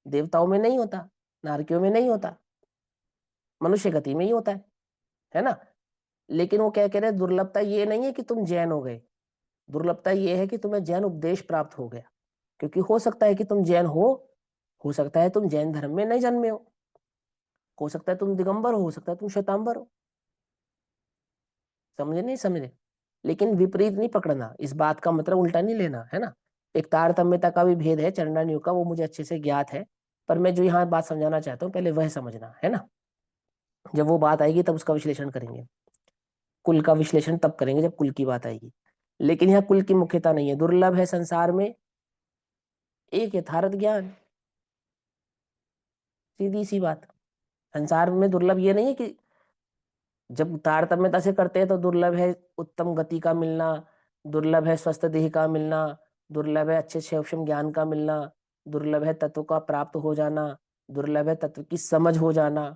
देवताओं में नहीं होता, नारकियों में नहीं होता, मनुष्य गति में ही होता है ना। लेकिन वो क्या कह रहे हैं, दुर्लभता ये नहीं है कि तुम जैन हो गए, दुर्लभता ये है कि तुम्हें जैन उपदेश प्राप्त हो गया। क्योंकि हो सकता है कि तुम जैन हो सकता है तुम जैन धर्म में नहीं जन्मे हो सकता है तुम दिगंबर हो सकता है तुम श्वेतांबर हो। समझे नहीं समझे? लेकिन विपरीत नहीं पकड़ना, इस बात का मतलब उल्टा नहीं लेना, है ना। एक तारतम्यता का भी भेद है चरणानियों का, वो मुझे अच्छे से ज्ञात है, पर मैं जो यहाँ बात समझाना चाहता हूँ पहले वह समझना, है ना। जब वो बात आएगी तब उसका विश्लेषण करेंगे, कुल का विश्लेषण तब करेंगे जब कुल की बात आएगी। लेकिन यहाँ कुल की मुख्यता नहीं है, दुर्लभ है संसार में एक यथार्थ ज्ञान, सीधी सी बात। संसार में दुर्लभ ये नहीं है कि जब तारतम्यता से करते हैं तो दुर्लभ है उत्तम गति का मिलना, दुर्लभ है स्वस्थ देह का मिलना, दुर्लभ है अच्छे सूक्ष्म ज्ञान का मिलना, दुर्लभ है तत्व का प्राप्त हो जाना, दुर्लभ है तत्व की समझ हो जाना,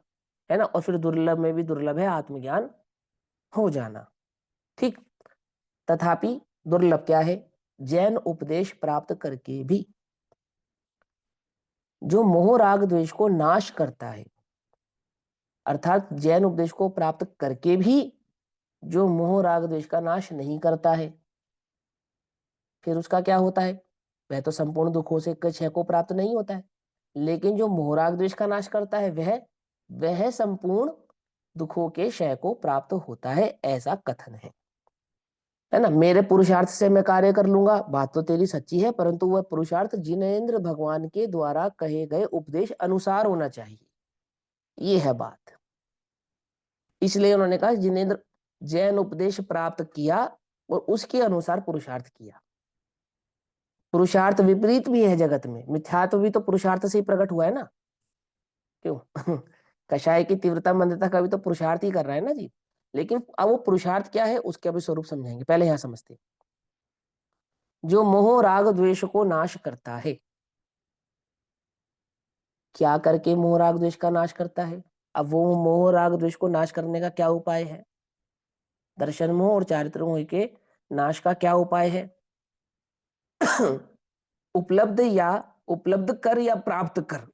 है ना। और फिर दुर्लभ में भी दुर्लभ है आत्मज्ञान हो जाना, ठीक। तथापि दुर्लभ क्या है? जैन उपदेश प्राप्त करके भी जो मोह राग द्वेष को नाश करता है, अर्थात जैन उपदेश को प्राप्त करके भी जो मोह राग द्वेष का नाश नहीं करता है, फिर उसका क्या होता है? वह तो संपूर्ण दुखों से क्षय को प्राप्त नहीं होता है। लेकिन जो मोह राग द्वेष का नाश करता है वह संपूर्ण दुखों के क्षय को प्राप्त होता है, ऐसा कथन है ना। मेरे पुरुषार्थ से मैं कार्य कर लूंगा, बात तो तेरी सच्ची है, परंतु वह पुरुषार्थ जिनेंद्र भगवान के द्वारा कहे गए उपदेश अनुसार होना चाहिए, ये है बात। इसलिए उन्होंने कहा जिनेंद्र जैन उपदेश प्राप्त किया और उसके अनुसार पुरुषार्थ किया। पुरुषार्थ विपरीत भी है जगत में, मिथ्यात्व भी तो पुरुषार्थ से ही प्रकट हुआ है ना, क्यों? कषाय की तीव्रता मंदता का भी तो पुरुषार्थ ही कर रहा है ना जी। लेकिन अब वो पुरुषार्थ क्या है उसके अभी स्वरूप समझाएंगे, पहले यहां समझते। जो मोह राग द्वेष को नाश करता है, क्या करके मोह राग द्वेष का नाश करता है? अब वो मोह राग द्वेष को नाश करने का क्या उपाय है? दर्शन मोह और चारित्र मोह के नाश का क्या उपाय है? उपलब्ध कर या प्राप्त कर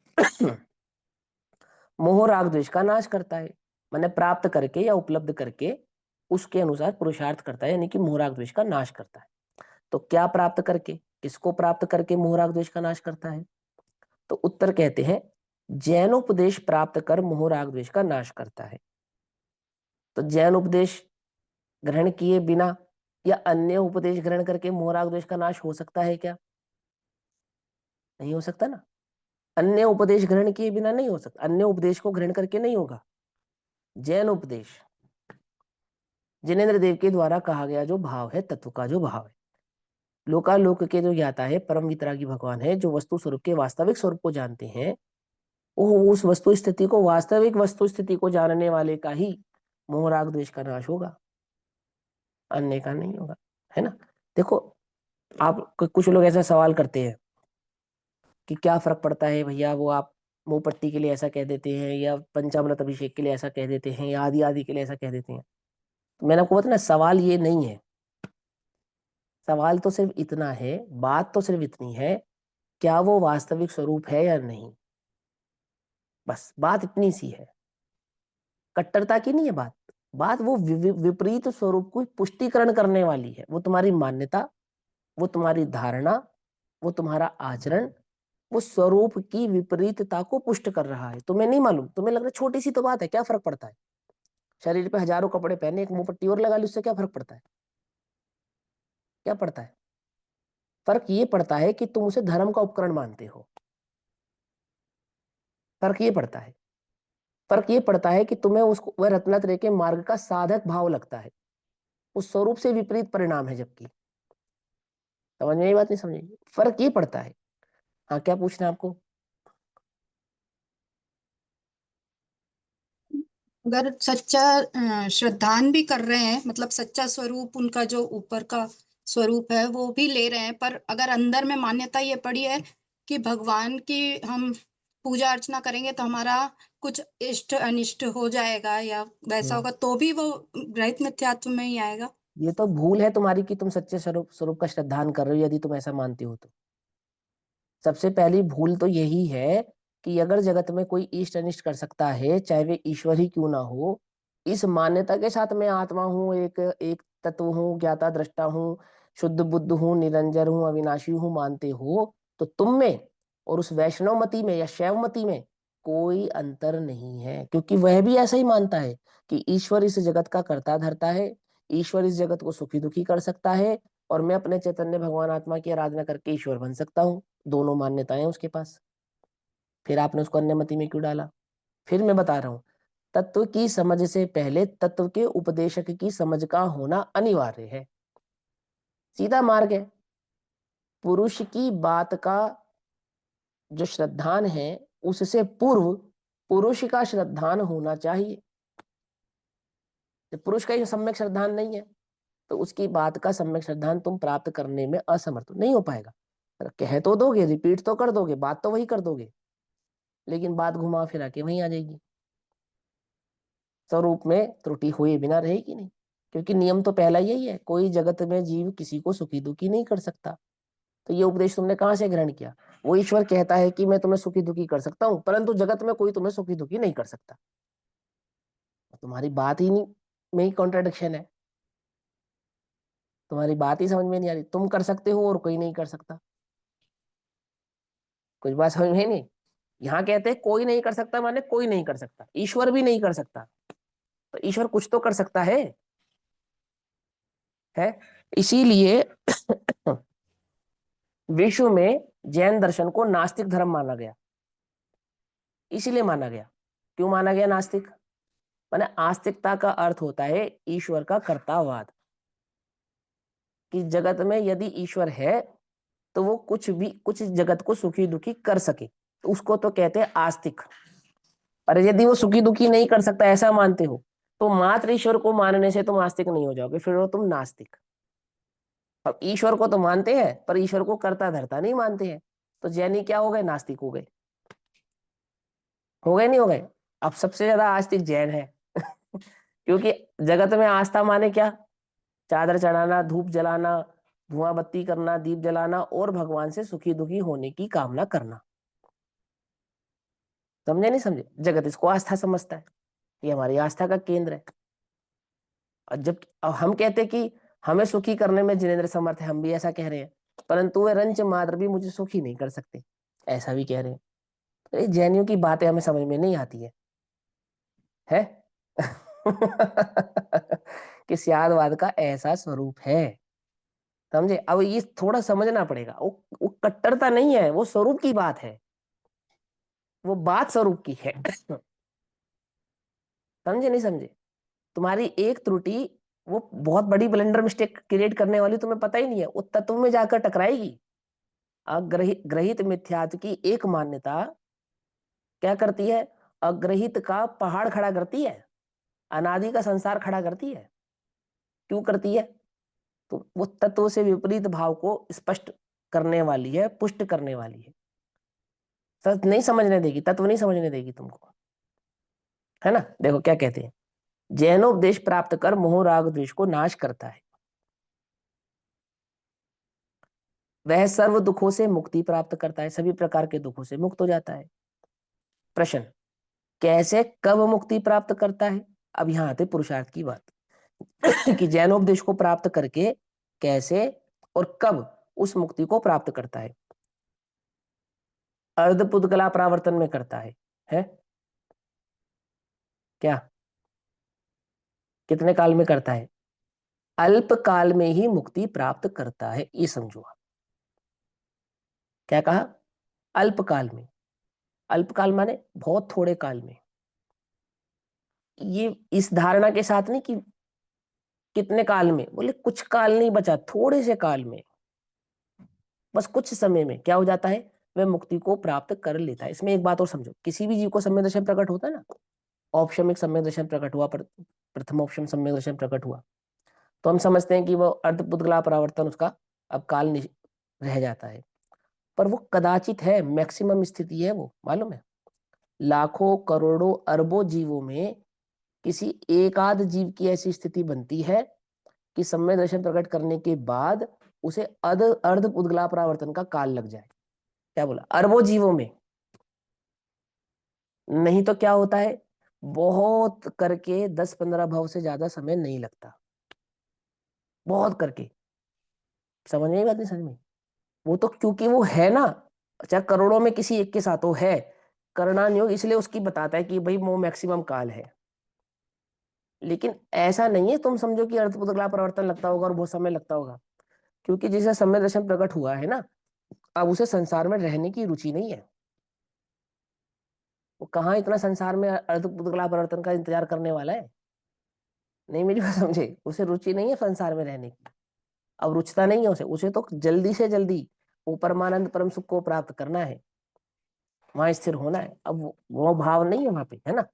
मोह राग द्वेष का नाश करता है, माने प्राप्त करके या उपलब्ध करके उसके अनुसार पुरुषार्थ करता है, यानी कि मोह राग द्वेष का नाश करता है। तो क्या प्राप्त करके, किसको प्राप्त करके मोह राग द्वेष का नाश करता है? तो उत्तर कहते हैं जैनोपदेश प्राप्त कर मोह राग द्वेष का नाश करता है। तो जैन उपदेश ग्रहण किए बिना या अन्य उपदेश ग्रहण करके मोह राग द्वेष का नाश हो सकता है क्या? नहीं हो सकता ना। अन्य उपदेश ग्रहण किए बिना नहीं हो सकता, अन्य उपदेश को ग्रहण करके नहीं होगा। जैन उपदेश, जिनेन्द्र देव के द्वारा कहा गया जो भाव है, तत्व का जो भाव है, लोकालोक के जो ज्ञाता है, परम वितरागी भगवान है, जो वस्तु स्वरूप के वास्तविक स्वरूप को जानते हैं, वो उस वस्तु स्थिति को, वास्तविक वस्तु स्थिति को जानने वाले का ही मोह राग द्वेष का नाश होगा, अन्य का नहीं होगा, है ना। देखो, आप कुछ लोग ऐसा सवाल करते हैं कि क्या फर्क पड़ता है भैया, वो आप मुंह पट्टी के लिए ऐसा कह देते हैं, या पंचामृत अभिषेक के लिए ऐसा कह देते हैं, या आदि आदि के लिए ऐसा कह देते हैं। तो मैंने आपको बताया ना, सवाल ये नहीं है। सवाल तो सिर्फ इतना है, बात तो सिर्फ इतनी है, क्या वो वास्तविक स्वरूप है या नहीं, बस बात इतनी सी है। कट्टरता की नहीं है बात, बात वो विपरीत स्वरूप को पुष्टिकरण करने वाली है। वो तुम्हारी मान्यता, वो तुम्हारी धारणा, वो तुम्हारा आचरण, वो स्वरूप की विपरीतता को पुष्ट कर रहा है। तुम्हें नहीं मालूम, तुम्हें लग रहा है छोटी सी तो बात है, क्या फर्क पड़ता है, शरीर पे हजारों कपड़े पहने, एक मुंह पट्टी और लगा ली, उससे क्या फर्क पड़ता है? क्या पड़ता है? फर्क ये पड़ता है कि तुम उसे धर्म का उपकरण मानते हो। फर्क ये पड़ता है, फर्क ये पड़ता है कि तुम्हें उसको वह रत्नात्रय के मार्ग का साधक भाव लगता है, उस स्वरूप से विपरीत परिणाम है। जबकि समझ में ये बात नहीं समझी, फर्क ये पड़ता है। हाँ, क्या पूछना है आपको? अगर सच्चा श्रद्धान भी कर रहे हैं, मतलब सच्चा स्वरूप उनका जो ऊपर का स्वरूप है वो भी ले रहे हैं, पर अगर अंदर में मान्यता ये पड़ी है कि भगवान की हम पूजा अर्चना करेंगे तो हमारा कुछ इष्ट अनिष्ट हो जाएगा या वैसा होगा, तो भी वो रहित मिथ्यात्व में ही आएगा। ये तो भूल है तुम्हारी कि तुम सच्चे स्वरूप स्वरूप का श्रद्धान कर रहे हो, यदि तुम ऐसा मानते हो तो। सबसे पहली भूल तो यही है कि अगर जगत में कोई इष्ट अनिष्ट कर सकता है, चाहे वे ईश्वर ही क्यों ना हो, इस मान्यता के साथ मैं आत्मा हूँ, एक एक तत्व हूँ, ज्ञाता दृष्टा हूँ, शुद्ध बुद्ध हूँ, निरंजन हूँ, अविनाशी हूँ मानते हो, तो तुम में और उस वैष्णवमती में या शैवमती में कोई अंतर नहीं है। क्योंकि वह भी ऐसा ही मानता है कि ईश्वर इस जगत का कर्ता धर्ता है, ईश्वर इस जगत को सुखी दुखी कर सकता है, और मैं अपने चैतन्य भगवान आत्मा की आराधना करके ईश्वर बन सकता हूँ। दोनों मान्यताएं उसके पास। फिर आपने उसको अन्यमति में क्यों डाला? फिर मैं बता रहा हूं, तत्व की समझ से पहले तत्व के उपदेशक की समझ का होना अनिवार्य है। सीधा मार्ग है। पुरुष की बात का जो श्रद्धान है, उससे पूर्व पुरुष का श्रद्धान होना चाहिए। जब पुरुष का ही सम्यक श्रद्धान नहीं है, तो उसकी बात का सम्यक श्रद्धान तुम प्राप्त करने में असमर्थ नहीं हो पाएगा। कह तो दोगे, रिपीट तो कर दोगे, बात तो वही कर दोगे, लेकिन बात घुमा फिरा के वहीं आ जाएगी। स्वरूप में त्रुटि हुए बिना रहेगी नहीं। क्योंकि नियम तो पहला यही है, कोई जगत में जीव किसी को सुखी दुखी नहीं कर सकता। तो ये उपदेश तुमने कहां से ग्रहण किया? वो ईश्वर कहता है कि मैं तुम्हें सुखी दुखी कर सकता हूं, परंतु जगत में कोई तुम्हें सुखी दुखी नहीं कर सकता। तुम्हारी बात ही नहीं में ही कॉन्ट्राडिक्शन है। तुम्हारी बात ही समझ में नहीं आ रही। तुम कर सकते हो और कोई नहीं कर सकता। कुछ बात समझ में नहीं। यहाँ कहते हैं कोई नहीं कर सकता, माने कोई नहीं कर सकता, ईश्वर भी नहीं कर सकता। तो ईश्वर कुछ तो कर सकता है। इसीलिए विश्व में जैन दर्शन को नास्तिक धर्म माना गया। इसीलिए माना गया। क्यों माना गया नास्तिक? माने आस्तिकता का अर्थ होता है ईश्वर का कर्तावाद, कि जगत में यदि ईश्वर है तो वो कुछ भी, कुछ जगत को सुखी दुखी कर सके, तो उसको तो कहते हैं आस्तिक। और यदि वो सुखी दुखी नहीं कर सकता ऐसा मानते हो, तो मात्र ईश्वर को मानने से तुम आस्तिक नहीं हो जाओगे, फिर हो तुम नास्तिक। अब ईश्वर को तो मानते हैं पर ईश्वर को कर्ता धर्ता नहीं मानते हैं, तो जैनी क्या हो गए? नास्तिक हो गए। हो गए नहीं हो गए? अब सबसे ज्यादा आस्तिक जैन है क्योंकि जगत में आस्था माने क्या? चादर चढ़ाना, धूप जलाना, धुआं बत्ती करना, दीप जलाना, और भगवान से सुखी दुखी होने की कामना करना। समझे नहीं समझे? जगत इसको आस्था समझता है, ये हमारी आस्था का केंद्र है। और जब अब हम कहते हैं कि हमें सुखी करने में जिनेंद्र समर्थ है, हम भी ऐसा कह रहे हैं, परंतु वे रंच मात्र भी मुझे सुखी नहीं कर सकते, ऐसा भी कह रहे हैं। तो ये जैनियों की बातें हमें समझ में नहीं आती है कि स्यादवाद का ऐसा स्वरूप है, समझे। अब ये थोड़ा समझना पड़ेगा, वो कट्टरता नहीं है, वो स्वरूप की बात है, वो बात स्वरूप की है। समझे नहीं समझे। तुम्हारी एक त्रुटि वो बहुत बड़ी ब्लंडर मिस्टेक क्रिएट करने वाली तुम्हें पता ही नहीं है, वो तत्व में जाकर टकराएगी। ग्रहित मिथ्यात्व की एक मान्यता क्या करती है, अग्रहित का पहाड़ खड़ा करती है, अनादि का संसार खड़ा करती है। क्यों करती है, तो वो तत्व से विपरीत भाव को स्पष्ट करने वाली है, पुष्ट करने वाली है। सच नहीं समझने देगी, तत्व नहीं समझने देगी तुमको, है ना। देखो क्या कहते हैं, जैनोपदेश प्राप्त कर मोह राग द्वेष को नाश करता है, वह सर्व दुखों से मुक्ति प्राप्त करता है, सभी प्रकार के दुखों से मुक्त हो जाता है। प्रश्न, कैसे कब मुक्ति प्राप्त करता है। अब यहां आते पुरुषार्थ की बात कि जैनोपदेश को प्राप्त करके कैसे और कब उस मुक्ति को प्राप्त करता है। अर्धपुद्गला परावर्तन में करता है क्या, कितने काल में करता है, अल्प काल में ही मुक्ति प्राप्त करता है, ये समझो। क्या कहा, अल्पकाल में, अल्पकाल माने बहुत थोड़े काल में। ये इस धारणा के साथ नहीं कि कितने काल में, बोले कुछ काल नहीं बचा, थोड़े से काल में, बस कुछ समय में क्या हो जाता है, वह मुक्ति को प्राप्त कर लेता है। इसमें एक बात और समझो, किसी भी जीव को सम्यक दर्शन प्रकट होता है ना, औपशमिक सम्यक दर्शन प्रकट हुआ, प्रथमोपशम सम्यक दर्शन प्रकट हुआ, तो हम समझते हैं कि वो अर्धपुद्गला परावर्तन उसका अब काल रह जाता है, पर वो कदाचित है, मैक्सिमम स्थिति है वो, मालूम है। लाखों करोड़ों अरबों जीवों में किसी एक आध जीव की ऐसी स्थिति बनती है कि सम्यक दर्शन प्रकट करने के बाद उसे अर्ध उद्गला परावर्तन का काल लग जाए। क्या बोला, अरबों जीवों में। नहीं तो क्या होता है, बहुत करके 10-15 भाव से ज्यादा समय नहीं लगता, बहुत करके। समझ में बात नहीं, समझ में। वो तो क्योंकि वो है ना, चाहे करोड़ों में किसी एक के साथ हो, है करना नहीं हो, इसलिए उसकी बताता है कि भाई वो मैक्सिमम काल है। लेकिन ऐसा नहीं है तुम समझो कि अर्धपुद्गला परिवर्तन लगता होगा और बहुत समय लगता होगा, क्योंकि जिसे समय दर्शन प्रकट हुआ है ना, अब उसे संसार में रहने की रुचि नहीं है। वो कहाँ इतना संसार में अर्धपुद्गला परिवर्तन का इंतजार करने वाला है। नहीं, मेरी बात समझे, उसे रुचि नहीं है संसार में रहने की, अब रुचता नहीं है उसे तो जल्दी से जल्दी वो परमानंद परम सुख को प्राप्त करना है, वहां स्थिर होना है। अब वो भाव नहीं है वहां पे, है ना।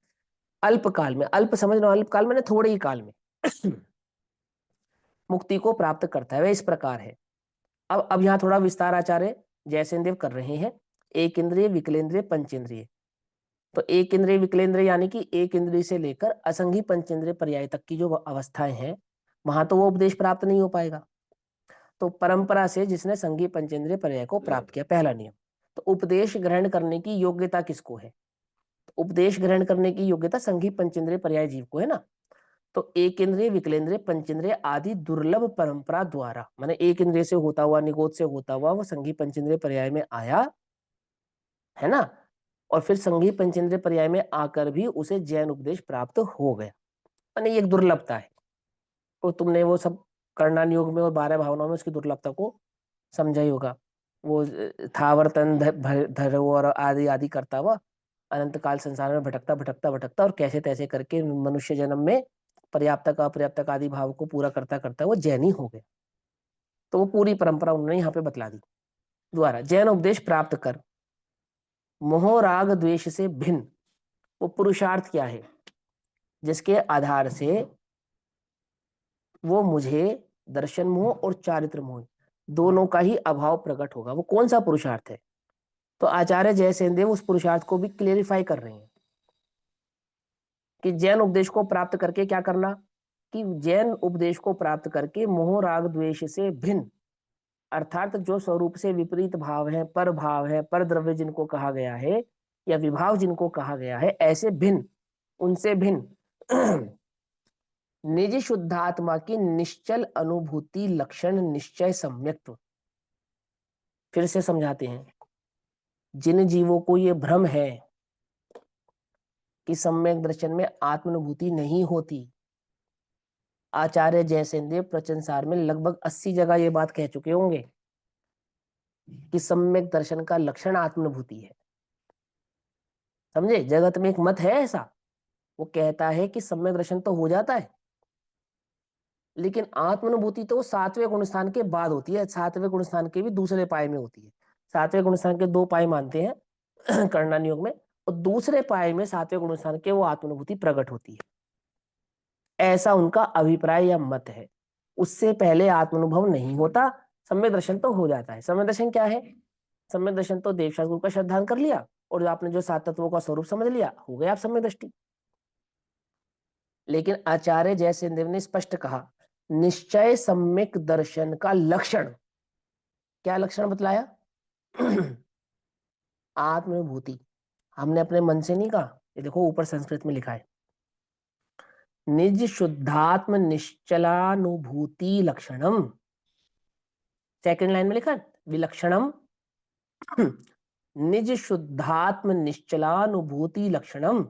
अल्पकाल में, अल्प समझ लो, अल्पकाल में थोड़े ही काल में मुक्ति को प्राप्त करता है, वह इस प्रकार है। अब यहाँ थोड़ा विस्तार आचार्य जयसेन देव कर रहे हैं। एक इंद्रिय, विकलेंद्रिय, पंचेंद्रिय। तो एक इंद्रिय विकलेंद्रिय यानी कि एक इंद्रिय से लेकर असंगी पंचेंद्रिय पर्याय तक की जो अवस्थाएं हैं, वहां तो वो उपदेश प्राप्त नहीं हो पाएगा। तो परंपरा से जिसने संगी पंचेंद्रिय पर्याय को प्राप्त किया, पहला नियम। तो उपदेश ग्रहण करने की योग्यता किसको है, तो उपदेश ग्रहण करने की योग्यता संगी पंचेंद्रिय पर्याय जीव को है ना। तो एक इंद्रिय, विकलेंद्रिय, पंचेंद्रिय आदि दुर्लभ परंपरा द्वारा, माने एक इंद्रिय से होता हुआ, निगोद से होता हुआ वो संगी पंचेंद्रिय पर्याय में आया, है ना। और फिर संगी पंचेंद्रिय पर्याय में आकर भी उसे जैन उपदेश प्राप्त हो गया, माने ये एक दुर्लभता है। तो तुमने वो सब करणान योग में और 12 भावनाओं में उसकी दुर्लभता को समझा ही होगा। वो थावर्तन धरोहर आदि आदि करता हुआ अनंत काल संसार में भटकता भटकता भटकता और कैसे तैसे करके मनुष्य जन्म में पर्याप्तक अपर्याप्तक आदि भाव को पूरा करता करता वो जैनी हो गया। तो वो पूरी परंपरा उन्होंने यहाँ पे बतला दी। द्वारा जैन उपदेश प्राप्त कर मोह राग द्वेष से भिन्न वो पुरुषार्थ क्या है, जिसके आधार से वो मुझे दर्शन मोह और चारित्र मोह दोनों का ही अभाव प्रकट होगा। वो कौन सा पुरुषार्थ है, तो आचार्य जयसेन देव उस पुरुषार्थ को भी क्लेरिफाई कर रहे हैं कि जैन उपदेश को प्राप्त करके क्या करना, कि जैन उपदेश को प्राप्त करके मोह राग द्वेष से भिन्न, अर्थात जो स्वरूप से विपरीत भाव है, पर भाव है, पर द्रव्य जिनको कहा गया है, या विभाव जिनको कहा गया है, ऐसे भिन्न, उनसे भिन्न निज शुद्धात्मा की निश्चल अनुभूति लक्षण निश्चय सम्यक्त्व। फिर से समझाते हैं, जिन जीवों को ये भ्रम है कि सम्यक दर्शन में आत्मानुभूति नहीं होती। आचार्य जयसेनदेव प्रचनसार में लगभग 80 जगह ये बात कह चुके होंगे कि सम्यक दर्शन का लक्षण आत्मानुभूति है। समझे? जगत में एक मत है ऐसा, वो कहता है कि सम्यक दर्शन तो हो जाता है, लेकिन आत्मानुभूति तो 7वें गुणस्थान के बाद होती है। 7वें गुणस्थान के भी दूसरे पाए में होती है। 7वें गुणस्थान के 2 पाए मानते हैं करणान योग में, और दूसरे पाए में 7वें गुणस्थान के वो आत्मानुभूति प्रकट होती है। ऐसा उनका अभिप्राय या मत है। उससे पहले आत्मानुभव नहीं होता, सम्यक दर्शन तो हो जाता है। सम्यक दर्शन क्या है? सम्यक दर्शन तो देवशास्त्र गुरु का श्रद्धान कर लिया और आपने जो 7 तत्वों का स्वरूप समझ लिया, हो गया आप सम्यक दृष्टि। लेकिन आचार्य जयसेनदेव ने स्पष्ट कहा, निश्चय सम्यक दर्शन का लक्षण, क्या लक्षण बतलाया? आत्मानुभूति। हमने अपने मन से नहीं कहा, ये देखो ऊपर संस्कृत में लिखा है, निज शुद्धात्म निश्चलानुभूति लक्षणम। सेकंड लाइन में लिखा है विलक्षणम निज शुद्धात्म निश्चलानुभूति लक्षणम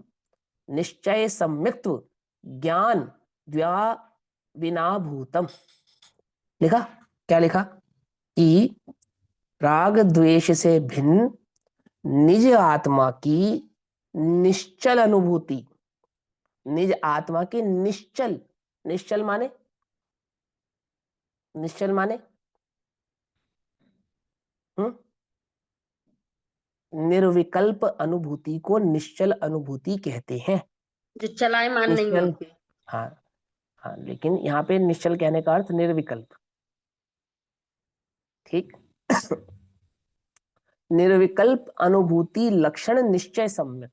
निश्चय सम्यक्त्व ज्ञान द्व्या विनाभूतम। लिखा, क्या लिखा? कि राग द्वेष से भिन्न निज आत्मा की निश्चल अनुभूति, निज आत्मा की निश्चल, निश्चल माने, निश्चल माने निर्विकल्प अनुभूति को निश्चल अनुभूति कहते हैं। जो चलायमान नहीं निश्चल, होती। हाँ हाँ, लेकिन यहाँ पे निश्चल कहने का अर्थ निर्विकल्प, ठीक। निर्विकल्प अनुभूति लक्षण निश्चय सम्यक।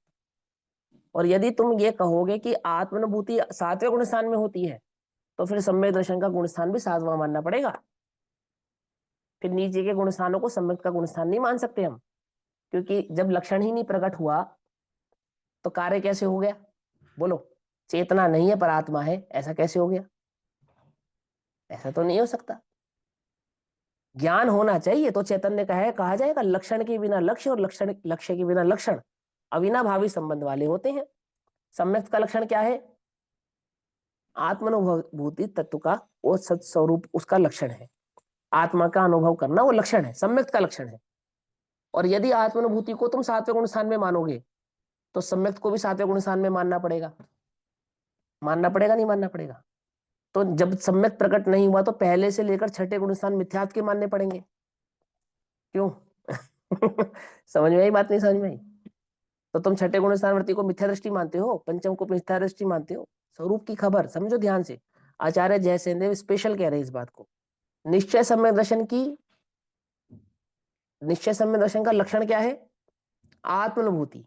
और यदि तुम ये कहोगे कि आत्मानुभूति 7वें गुणस्थान में होती है, तो फिर सम्यक दर्शन का गुणस्थान भी 7वां मानना पड़ेगा। फिर नीचे के गुणस्थानों को सम्यक का गुणस्थान नहीं मान सकते हम, क्योंकि जब लक्षण ही नहीं प्रकट हुआ तो कार्य कैसे हो गया? बोलो, चेतना नहीं है पर आत्मा है, ऐसा कैसे हो गया? ऐसा तो नहीं हो सकता। ज्ञान होना चाहिए तो चैतन्य कहा जाएगा लक्षण के बिना लक्ष्य और लक्ष्य के बिना लक्षण अविनाभावी संबंध वाले होते हैं। सम्यक का लक्षण क्या है? आत्मानुभूति तत्व का वो सत्स्वरूप उसका लक्षण है। आत्मा का अनुभव करना वो लक्षण है, सम्यक का लक्षण है। और यदि आत्मानुभूति को तुम 7वें गुणस्थान में मानोगे तो सम्यक को भी 7वें गुणस्थान में मानना पड़ेगा। मानना पड़ेगा, नहीं मानना पड़ेगा? तो जब सम्यक प्रकट नहीं हुआ तो पहले से लेकर 6ठे गुणस्थान मिथ्यात्व के मानने पड़ेंगे। क्यों? समझ में आई बात? नहीं समझ में आई? तो तुम 6ठे गुणस्थान वृत्ति को मिथ्या दृष्टि मानते हो, पंचम को मिथ्या दृष्टि मानते हो। स्वरूप की खबर समझो ध्यान से। आचार्य जयसेनदेव स्पेशल कह रहे हैं इस बात को। निश्चय सम्यक दर्शन की, निश्चय सम्यक दर्शन का लक्षण क्या है? आत्मानुभूति,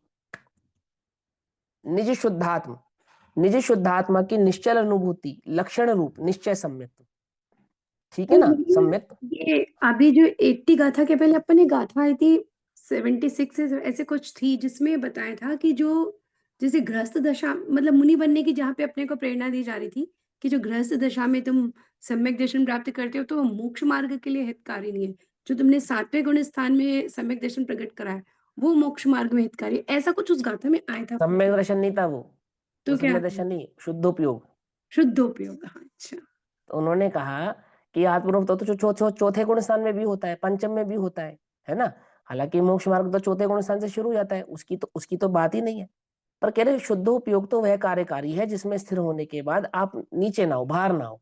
निज शुद्धात्म, निज शुद्धात्मा की निश्चल अनुभूति लक्षण रूप निश्चय सम्यक। ठीक है ना? सम्यक। ये अभी जो 80 गाथा के पहले अपन ने गाथा आई थी 76 से ऐसे कुछ थी, जिसमें बताया था कि जो जैसे गृहस्थ दशा मतलब मुनि बनने की जहाँ पे अपने को प्रेरणा दी जा रही थी कि जो गृहस्थ दशा में तुम सम्यक दर्शन प्राप्त करते हो तो वो मोक्ष मार्ग के लिए हितकारी नहीं है। जो तुमने 7वें गुण स्थान में सम्यक दर्शन प्रकट करा है वो मोक्ष मार्ग में हितकारी है। ऐसा कुछ उस गाथा में आया था। सम्यक दर्शन नहीं था वो, तो क्या सम्यक दर्शन नहीं, शुद्धोपयोग। शुद्धोपयोग। हाँ, अच्छा। तो उन्होंने कहा कि आत्मरूप तो चौथे गुण स्थान में भी होता है, पंचम में भी होता है ना? हालांकि मोक्ष मार्ग तो चौथे गुण स्थान से शुरू हो जाता है, उसकी तो बात ही नहीं है। पर कह रहे शुद्धोपयोग तो वह कार्यकारी है जिसमें स्थिर होने के बाद आप नीचे ना हो, बाहर ना हो,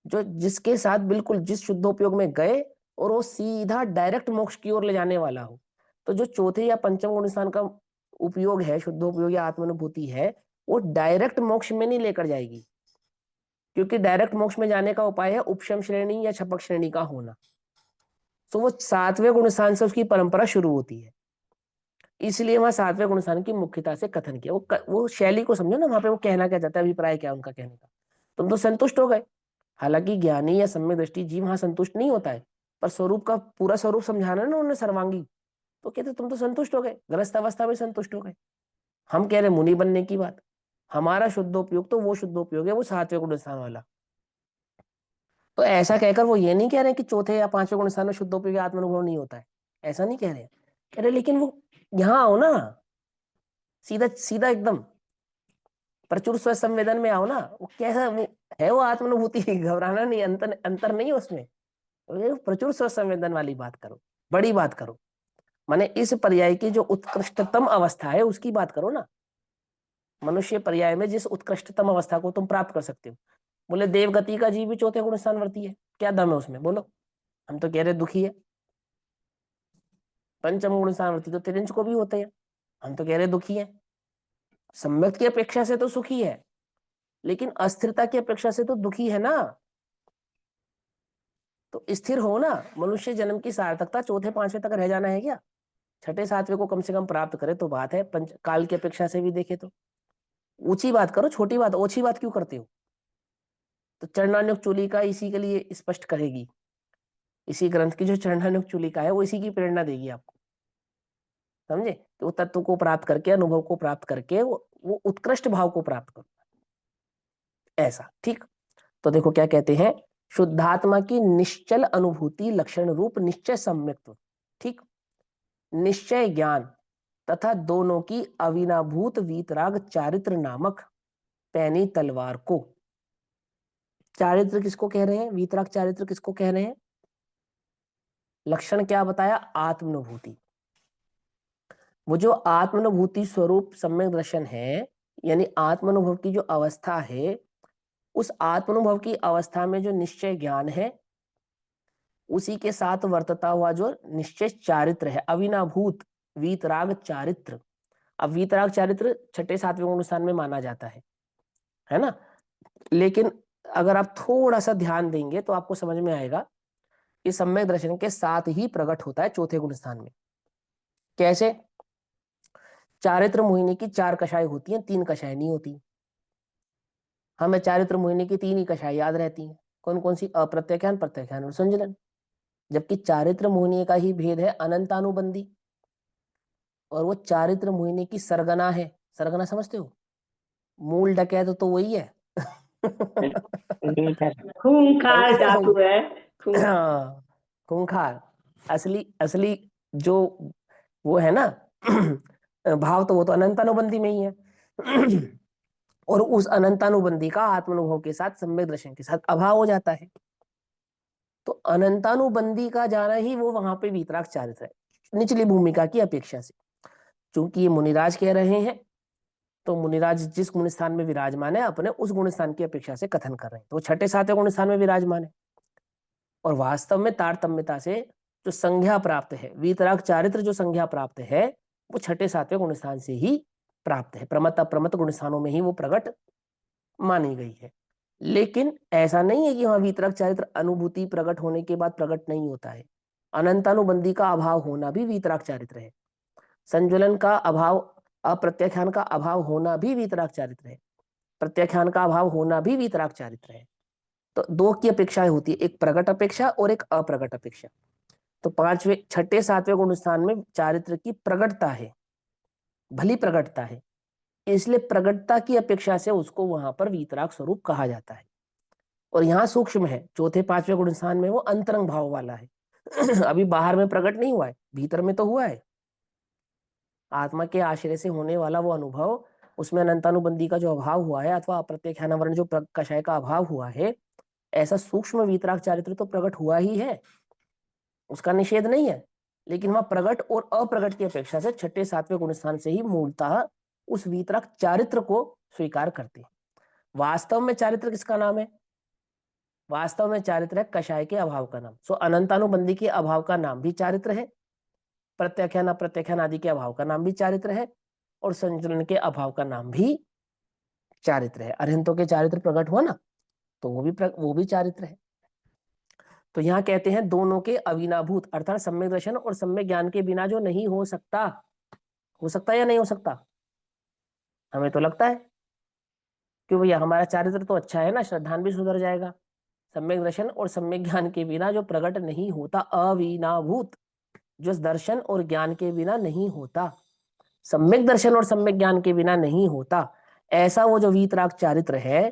जो जिसके साथ बिल्कुल जिस शुद्धोपयोग में गए और वो सीधा डायरेक्ट मोक्ष की ओर ले जाने वाला हो। तो जो चौथे या पंचम गुण स्थान का उपयोग है, शुद्धोपयोग या आत्मानुभूति है, वो डायरेक्ट मोक्ष में नहीं लेकर जाएगी, क्योंकि डायरेक्ट मोक्ष में जाने का उपाय है उपशम श्रेणी या छपक श्रेणी का होना। तो वो 7वें गुणस्थान से उसकी परंपरा शुरू होती है, इसलिए वहां 7वें गुणस्थान की मुख्यता से कथन किया। वो शैली को समझो ना, वहां पे वो कहना क्या चाहता है, अभिप्राय क्या उनका कहने का। तुम तो संतुष्ट हो गए, हालांकि ज्ञानी या सम्यक दृष्टि जीव वहां संतुष्ट नहीं होता है, पर स्वरूप का पूरा स्वरूप समझाना ना उन्होंने सर्वांगी, तो कहते तुम तो संतुष्ट हो गए, ग्रस्त अवस्था में संतुष्ट हो गए। हम कह रहे मुनि बनने की बात, हमारा शुद्धोपयोग तो वो शुद्धोपयोग है वो 7वें गुणस्थान वाला। तो ऐसा कहकर वो ये नहीं कह रहे कि चौथे या 5वें गुणस्थान में शुद्धोपयोग आत्मानुभव नहीं होता है, ऐसा नहीं कह रहे। कह रहे लेकिन वो यहाँ आओ ना, सीधा सीधा एकदम प्रचुर स्व संवेदन में आओ ना, वो कैसा वो है, वो आत्मानुभूति, घबराना नहीं, अंतर नहीं है उसमें। तो प्रचुर स्व संवेदन वाली बात करो, बड़ी बात करो, माने इस पर्याय की जो उत्कृष्टतम अवस्था है उसकी बात करो ना। मनुष्य पर्याय में जिस उत्कृष्टतम अवस्था को तुम प्राप्त कर सकते हो। बोले देवगति का जीव भी चौथे गुण स्थानवर्ती है, क्या दम है उसमें बोलो? हम तो कह रहे दुखी है। पंचम गुण स्थानवर्ती तो तिरंज को भी होते हैं, हम तो कह रहे दुखी है। सम्यक की अपेक्षा से तो सुखी है, लेकिन अस्थिरता की अपेक्षा से तो दुखी है ना। तो स्थिर हो ना। मनुष्य जन्म की सार्थकता चौथे पांचवें तक रह जाना है क्या? छठे सातवें को कम से कम प्राप्त करे तो बात है। पंच काल की अपेक्षा से भी देखे तो ऊंची बात करो, छोटी बात ओछी बात क्यों करते हो? तो चरणानुग चूलिका इसी के लिए स्पष्ट करेगी। इसी ग्रंथ की जो चरणानुग चूलिका है वो इसी की प्रेरणा देगी आपको, समझे? तो तत्व को प्राप्त करके, अनुभव को प्राप्त करके वो उत्कृष्ट भाव को प्राप्त करो, ऐसा। ठीक। तो देखो क्या कहते हैं, शुद्धात्मा की निश्चल अनुभूति लक्षण रूप निश्चय सम्यक्त्व, ठीक, निश्चय ज्ञान तथा दोनों की अविनाभूत वीतराग चारित्र नामक पैनी तलवार को, चारित्र किसको कह रहे हैं? वीतराग चारित्र किसको कह रहे हैं? लक्षण क्या बताया? आत्मानुभूति। वो जो आत्मानुभूति स्वरूप सम्यक दर्शन है, यानी आत्मानुभव की जो अवस्था है, उस आत्मानुभव की अवस्था में जो निश्चय ज्ञान है, उसी के साथ वर्तता हुआ जो निश्चय चारित्र है, अविनाभूत वीतराग चारित्र। अब वीतराग चारित्र छठे सातवें गुण स्थान में माना जाता है ना? लेकिन अगर आप थोड़ा सा ध्यान देंगे तो आपको समझ में आएगा कि सम्यक दर्शन के साथ ही प्रकट होता है चौथे गुण स्थान में। कैसे? चारित्र मोहिनी की 4 कषाय होती हैं, 3 कषाय नहीं होती। हमें चारित्र मोहिनी की 3 ही कषाय याद रहती हैं। कौन कौन सी? अप्रत्याख्यान, प्रत्याख्यान और संजलन। जबकि चारित्र मोहिनी का ही भेद है अनंतानुबंधी, और वो चारित्र मोहिनी की सरगना है। सरगना समझते हो? मूल डकैत तो वही है। खूंखार धातु है, हाँ, खूंखार। असली जो वो है ना भाव, तो वो तो अनंतानुबंधी में ही है। और उस अनंतानुबंधी का आत्मानुभव के साथ, सम्यक दर्शन के साथ अभाव हो जाता है। तो अनंतानुबंधी का जाना ही वो वहां पे वीतराग चारित्र है, निचली भूमिका की अपेक्षा से। चूंकि ये मुनिराज कह रहे हैं, तो मुनिराज जिस गुण स्थान में विराजमान है, अपने उस गुण स्थान की अपेक्षा से कथन कर रहे हैं, तो छठे सातवें गुण स्थान में विराजमान है। और वास्तव में तारतम्यता से जो संज्ञा प्राप्त है, वीतराग चारित्र जो संज्ञा प्राप्त है, वो छठे सातवें गुण स्थान से ही प्राप्त है। प्रमत अप्रमत गुण स्थानों में ही वो प्रकट मानी गई है। लेकिन ऐसा नहीं है कि वहां वीतराग चारित्र अनुभूति प्रकट होने के बाद प्रकट नहीं होता है। अनंतानुबंधी का अभाव होना भी वीतराग चारित्र है। संज्वलन का अभाव, अप्रत्याख्यान का अभाव होना भी वीतराग चारित्र है। प्रत्याख्यान का अभाव होना भी वीतराग चारित्र है। तो 2 की अपेक्षाएं होती है, एक प्रकट अपेक्षा और एक अप्रकट अपेक्षा। तो पांचवें छठे सातवें गुण स्थान में चारित्र की प्रकटता है, भली प्रकटता है, इसलिए प्रकटता की अपेक्षा से उसको वहां पर वीतराग स्वरूप कहा जाता है। और यहाँ सूक्ष्म है, चौथे पांचवें गुण स्थान में वो अंतरंग भाव वाला है। अभी बाहर में प्रकट नहीं हुआ है, भीतर में तो हुआ है। आत्मा के आश्रय से होने वाला वो अनुभव, उसमें अनंतानुबंधी का जो अभाव हुआ है, अथवा अप्रत्याख्यानावरण जो कषाय का अभाव हुआ है, ऐसा सूक्ष्म वीतराग चारित्र तो प्रकट हुआ ही है, उसका निषेध नहीं है। लेकिन वहां प्रकट और अप्रकट की अपेक्षा से छठे सातवें गुण स्थान से ही मूलतः उस वीतराग चारित्र को स्वीकार करते हैं। वास्तव में चारित्र किसका नाम है? वास्तव में चारित्र है कषाय के अभाव का नाम। सो अनंतानुबंधी के अभाव का नाम भी चारित्र है, प्रत्याख्यान अप्रत्याख्यान आदि के अभाव का नाम भी चारित्र है, और संचलन के अभाव का नाम भी चारित्र है। अरिहंतों के चारित्र प्रकट हुआ ना, तो वो भी चारित्र है। तो यहाँ कहते हैं दोनों के अविनाभूत, अर्थात सम्यक दर्शन और सम्यक ज्ञान के बिना जो नहीं हो सकता। हो सकता है या नहीं हो सकता? हमें तो लगता है, क्यों भैया, हमारा चारित्र तो अच्छा है ना, श्रद्धान भी सुधर जाएगा। सम्यक दर्शन और सम्यक ज्ञान के बिना जो प्रकट नहीं होता, अविनाभूत, जो दर्शन और ज्ञान के बिना नहीं होता, सम्यक दर्शन और सम्यक ज्ञान के बिना नहीं होता, ऐसा वो जो वीतराग चारित्र है,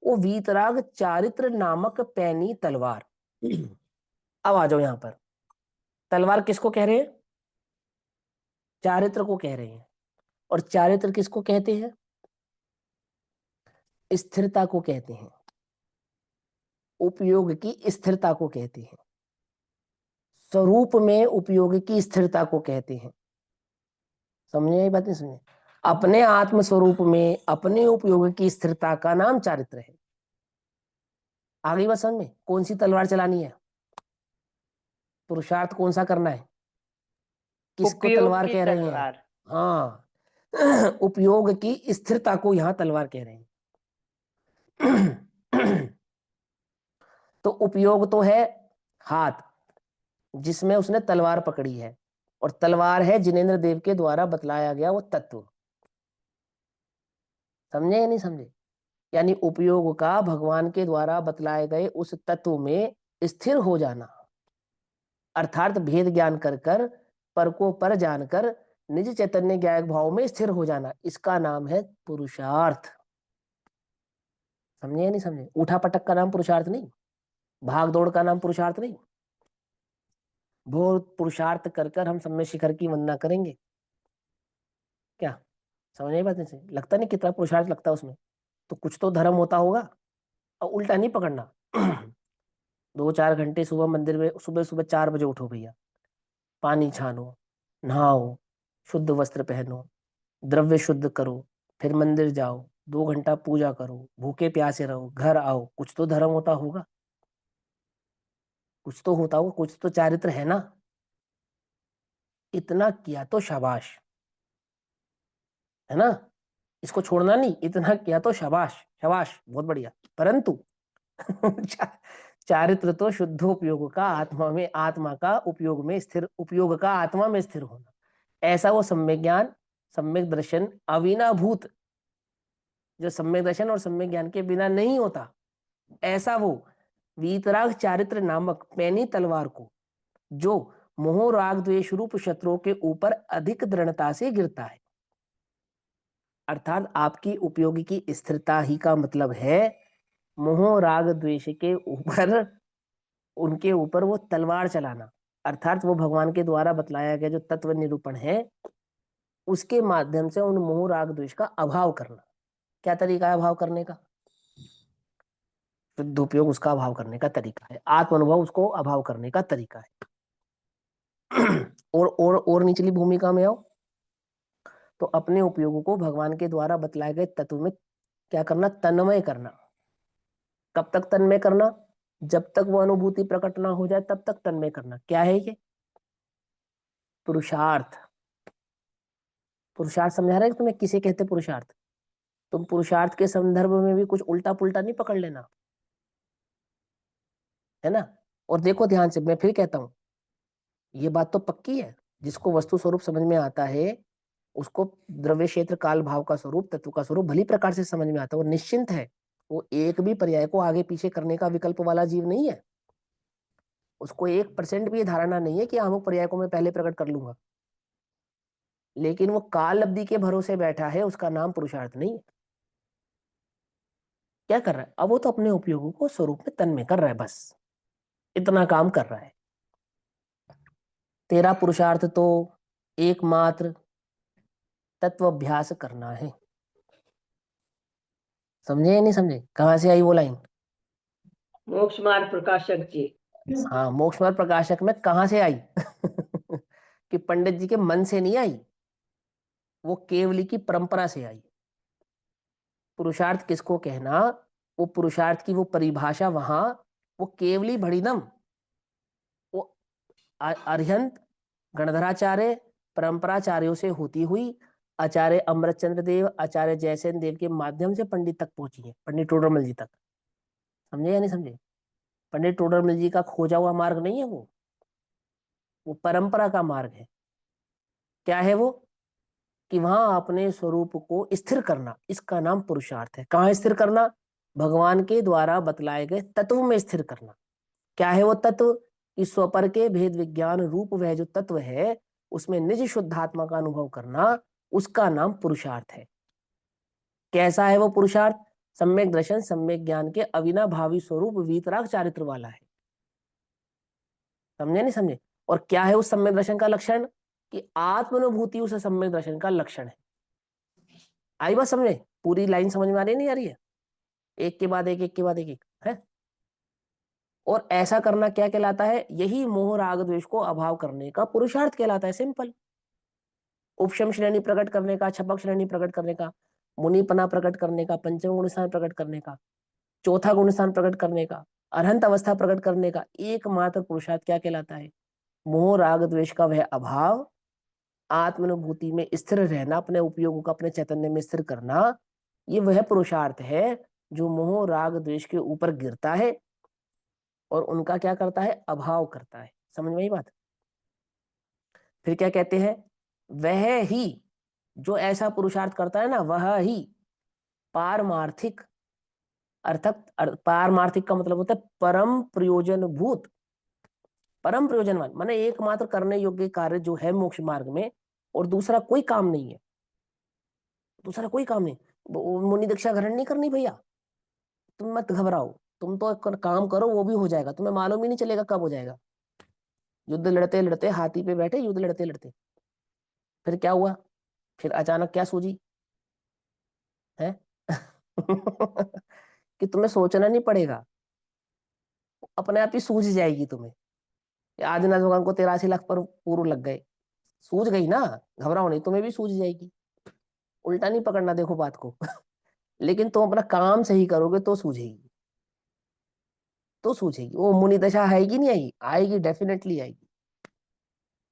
वो वीतराग चारित्र नामक पैनी तलवार। अब आ जाओ यहां पर, तलवार किसको कह रहे हैं? चारित्र को कह रहे हैं। और चारित्र किसको कहते हैं? स्थिरता को कहते हैं, उपयोग की स्थिरता को कहते हैं, स्वरूप में उपयोग की स्थिरता को कहते हैं। समझे ये बात? नहीं समझे? अपने आत्म स्वरूप में अपने उपयोग की स्थिरता का नाम चारित्र है। आगे बात समझ में? कौन सी तलवार चलानी है? पुरुषार्थ कौन सा करना है? किसको उपयोग तलवार की कह रहे हैं? तलवार। हाँ उपयोग की स्थिरता को यहां तलवार कह रहे हैं। तो उपयोग तो है हाथ, जिसमें उसने तलवार पकड़ी है, और तलवार है जिनेंद्र देव के द्वारा बतलाया गया वो तत्व। समझे या नहीं समझे? यानी उपयोग का भगवान के द्वारा बतलाए गए उस तत्व में स्थिर हो जाना, अर्थात भेद ज्ञान कर कर पर को पर जानकर निज चैतन्य ज्ञायक भाव में स्थिर हो जाना, इसका नाम है पुरुषार्थ। समझे या नहीं समझे? उठा पटक का नाम पुरुषार्थ नहीं, भाग दौड़ का नाम पुरुषार्थ नहीं। बहुत पुरुषार्थ कर कर हम सम्य शिखर की वंदना करेंगे क्या? समझ नहीं बात? नहीं से लगता नहीं कितना पुरुषार्थ लगता है उसमें, तो कुछ तो धर्म होता होगा। और उल्टा नहीं पकड़ना। 2-4 घंटे सुबह मंदिर में, सुबह सुबह 4 बजे उठो भैया, पानी छानो, नहाओ, शुद्ध वस्त्र पहनो, द्रव्य शुद्ध करो, फिर मंदिर जाओ, 2 घंटा पूजा करो, भूखे प्यासे रहो, घर आओ, कुछ तो धर्म होता होगा, कुछ तो होता होगा, कुछ तो चारित्र है ना। इतना किया तो शाबाश, है ना? इसको छोड़ना नहीं, इतना किया तो शाबाश, शाबाश, बहुत बढ़िया। परंतु चारित्र तो शुद्ध उपयोग का आत्मा में, आत्मा का उपयोग में स्थिर, उपयोग का आत्मा में स्थिर होना, ऐसा वो सम्यक ज्ञान, सम्यक दर्शन अविनाभूत, जो सम्यक दर्शन और सम्यक ज्ञान के बिना नहीं होता, ऐसा वो वीतराग चारित्र नामक पैनी तलवार को, जो मोह राग द्वेष रूप शत्रुओं के ऊपर अधिक दृढ़ता से गिरता है। अर्थात आपकी उपयोगी की स्थिरता ही का मतलब है मोह राग द्वेष के ऊपर, उनके ऊपर वो तलवार चलाना, अर्थात वो भगवान के द्वारा बतलाया गया जो तत्व निरूपण है उसके माध्यम से उन मोह राग द्वेष का अभाव करना। क्या तरीका है अभाव करने का? शुद्ध उपयोग उसका अभाव करने का तरीका है, आत्म अनुभव उसको अभाव करने का तरीका है। और निचली भूमिका में आओ तो अपने उपयोगों को भगवान के द्वारा बतलाए गए तत्व में क्या करना? तन्मय करना। कब तक तन्मय करना? जब तक वो अनुभूति प्रकट ना हो जाए तब तक तन्मय करना। क्या है ये? पुरुषार्थ। पुरुषार्थ समझा रहे हैं तुम्हें किसे कहते पुरुषार्थ? तुम पुरुषार्थ के संदर्भ में भी कुछ उल्टा पुल्टा नहीं पकड़ लेना, है ना? और देखो ध्यान से, मैं फिर कहता हूं, ये बात तो पक्की है, जिसको वस्तु स्वरूप समझ में आता है उसको द्रव्य क्षेत्र काल भाव का स्वरूप, तत्व का स्वरूप भली प्रकार से समझ में आता है, वो निश्चिंत है, वो एक भी पर्याय को आगे पीछे करने का विकल्प वाला जीव नहीं है। उसको 1% भी ये धारणा नहीं है कि अमुक पर्याय को मैं पहले प्रकट कर लूंगा, लेकिन वो काल अवधि के भरोसे बैठा है, उसका नाम पुरुषार्थ नहीं है। क्या कर रहा है अब? वो तो अपने उपयोगों को स्वरूप में तन्मय कर रहा है, बस इतना काम कर रहा है। तेरा पुरुषार्थ तो एकमात्र तत्व अभ्यास करना है। समझे या नहीं समझे? कहां से आई वो लाइन? मोक्ष मार्ग प्रकाशक जी। हाँ, मोक्ष मार्ग प्रकाशक में कहां से आई? कि पंडित जी के मन से नहीं आई, वो केवली की परंपरा से आई। पुरुषार्थ किसको कहना, वो पुरुषार्थ की वो परिभाषा वहां, वो केवली भड़िनम, वो अरिहंत गणधराचार्य परंपराचार्यों से होती हुई आचार्य अमृतचंद्र देव, आचार्य जयसेन देव के माध्यम से पंडित तक पहुंची है, पंडित टोडरमल जी तक। समझे या नहीं समझे? पंडित टोडरमल जी का खोजा हुआ मार्ग नहीं है वो परंपरा का मार्ग है। क्या है वो? कि वहां अपने स्वरूप को स्थिर करना, इसका नाम पुरुषार्थ है। कहाँ स्थिर करना? भगवान के द्वारा बतलाए गए तत्व में स्थिर करना। क्या है वो तत्व? कि स्वपर के भेद विज्ञान रूप वह जो तत्व है उसमें निज शुद्धात्मा का अनुभव करना, उसका नाम पुरुषार्थ है। कैसा है वो पुरुषार्थ? सम्यक दर्शन सम्यक ज्ञान के अविनाभावी स्वरूप वीतराग चारित्र वाला है। समझे नहीं समझे? और क्या है उस सम्यक दर्शन का लक्षण? कि आत्मानुभूति उस सम्यक दर्शन का लक्षण है। आई बात समझ में? पूरी लाइन समझ में आ रही है नहीं आ रही है? एक के बाद एक, एक के बाद एक, एक है। और ऐसा करना क्या कहलाता है? यही मोह राग द्वेष को अभाव करने का पुरुषार्थ कहलाता है। सिंपल। उपशम श्रेणी प्रकट करने का, छपक श्रेणी प्रकट करने का, मुनिपना प्रकट करने का, पंचम गुण स्थान प्रकट करने का, चौथा गुण स्थान प्रकट करने का, अरहंत अवस्था प्रकट करने का एकमात्र पुरुषार्थ क्या कहलाता है? मोह राग द्वेष का वह अभाव, आत्मानुभूति में स्थिर रहना, अपने उपयोगों का अपने चैतन्य में स्थिर करना, ये वह पुरुषार्थ है जो मोह राग द्वेष के ऊपर गिरता है और उनका क्या करता है? अभाव करता है। समझ में आई बात? फिर क्या कहते हैं? वह ही जो ऐसा पुरुषार्थ करता है ना, वह ही पारमार्थिक, अर्थात पारमार्थिक का मतलब होता है परम प्रयोजन भूत, परम प्रयोजनवान, माने एकमात्र करने योग्य कार्य जो है मोक्ष मार्ग में, और दूसरा कोई काम नहीं है, दूसरा कोई काम नहीं। मुनि दीक्षा ग्रहण नहीं करनी भैया, तुम मत घबराओ, तुम तो काम करो, वो भी हो जाएगा, तुम्हें मालूम ही नहीं चलेगा कब हो जाएगा। युद्ध लड़ते लड़ते हाथी पे बैठे, युद्ध लड़ते लड़ते फिर क्या हुआ? फिर अचानक क्या सूझी है? कि तुम्हें सोचना नहीं पड़ेगा, अपने आप ही सूझ जाएगी तुम्हें। आज ना भगवान को 83 लाख पर पूर्व लग गए, सूझ गई ना, घबराओ नहीं, तुम्हें भी सूझ जाएगी। उल्टा नहीं पकड़ना देखो बात को। लेकिन तुम अपना काम सही करोगे तो सूझेगी, तो सूझेगी। वो मुनि दशा आएगी नहीं आएगी? आएगी, डेफिनेटली आएगी,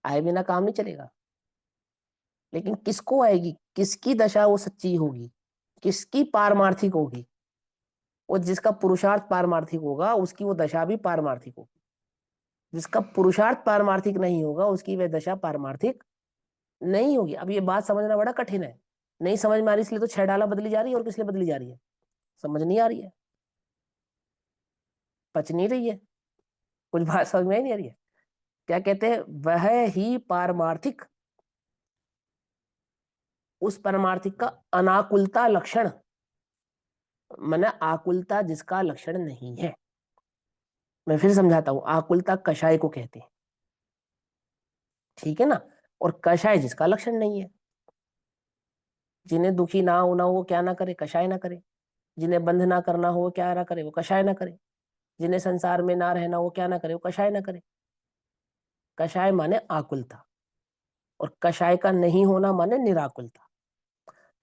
आए बिना काम नहीं चलेगा। लेकिन किसको आएगी? किसकी दशा वो सच्ची होगी, किसकी पारमार्थिक होगी? वो जिसका पुरुषार्थ पारमार्थिक होगा उसकी वो दशा भी पारमार्थिक होगी। जिसका पुरुषार्थ पारमार्थिक नहीं होगा उसकी वह दशा पारमार्थिक नहीं होगी। अब ये बात समझना बड़ा कठिन है, नहीं समझ में आ रही इसलिए तो 6 डाला बदली जा रही है, और किस लिए बदली जा रही है? समझ नहीं आ रही है, पच नहीं रही है, कुछ बात समझ में ही नहीं आ रही है। क्या कहते हैं? वह ही पारमार्थिक, उस परमार्थिक का अनाकुलता लक्षण, माने आकुलता जिसका लक्षण नहीं है। मैं फिर समझाता हूं, आकुलता कषाय को कहते हैं, ठीक है ना? और कषाय जिसका लक्षण नहीं है। जिन्हें दुखी ना होना हो वो क्या ना करे? कषाय ना करे। जिन्हें बंध ना करना हो वो क्या ना करे? वो कषाय ना करे। जिन्हें संसार में ना रहना वो क्या ना करे? वो कषाय ना करे। कषाय माने आकुलता, और कषाय का नहीं होना माने निराकुलता।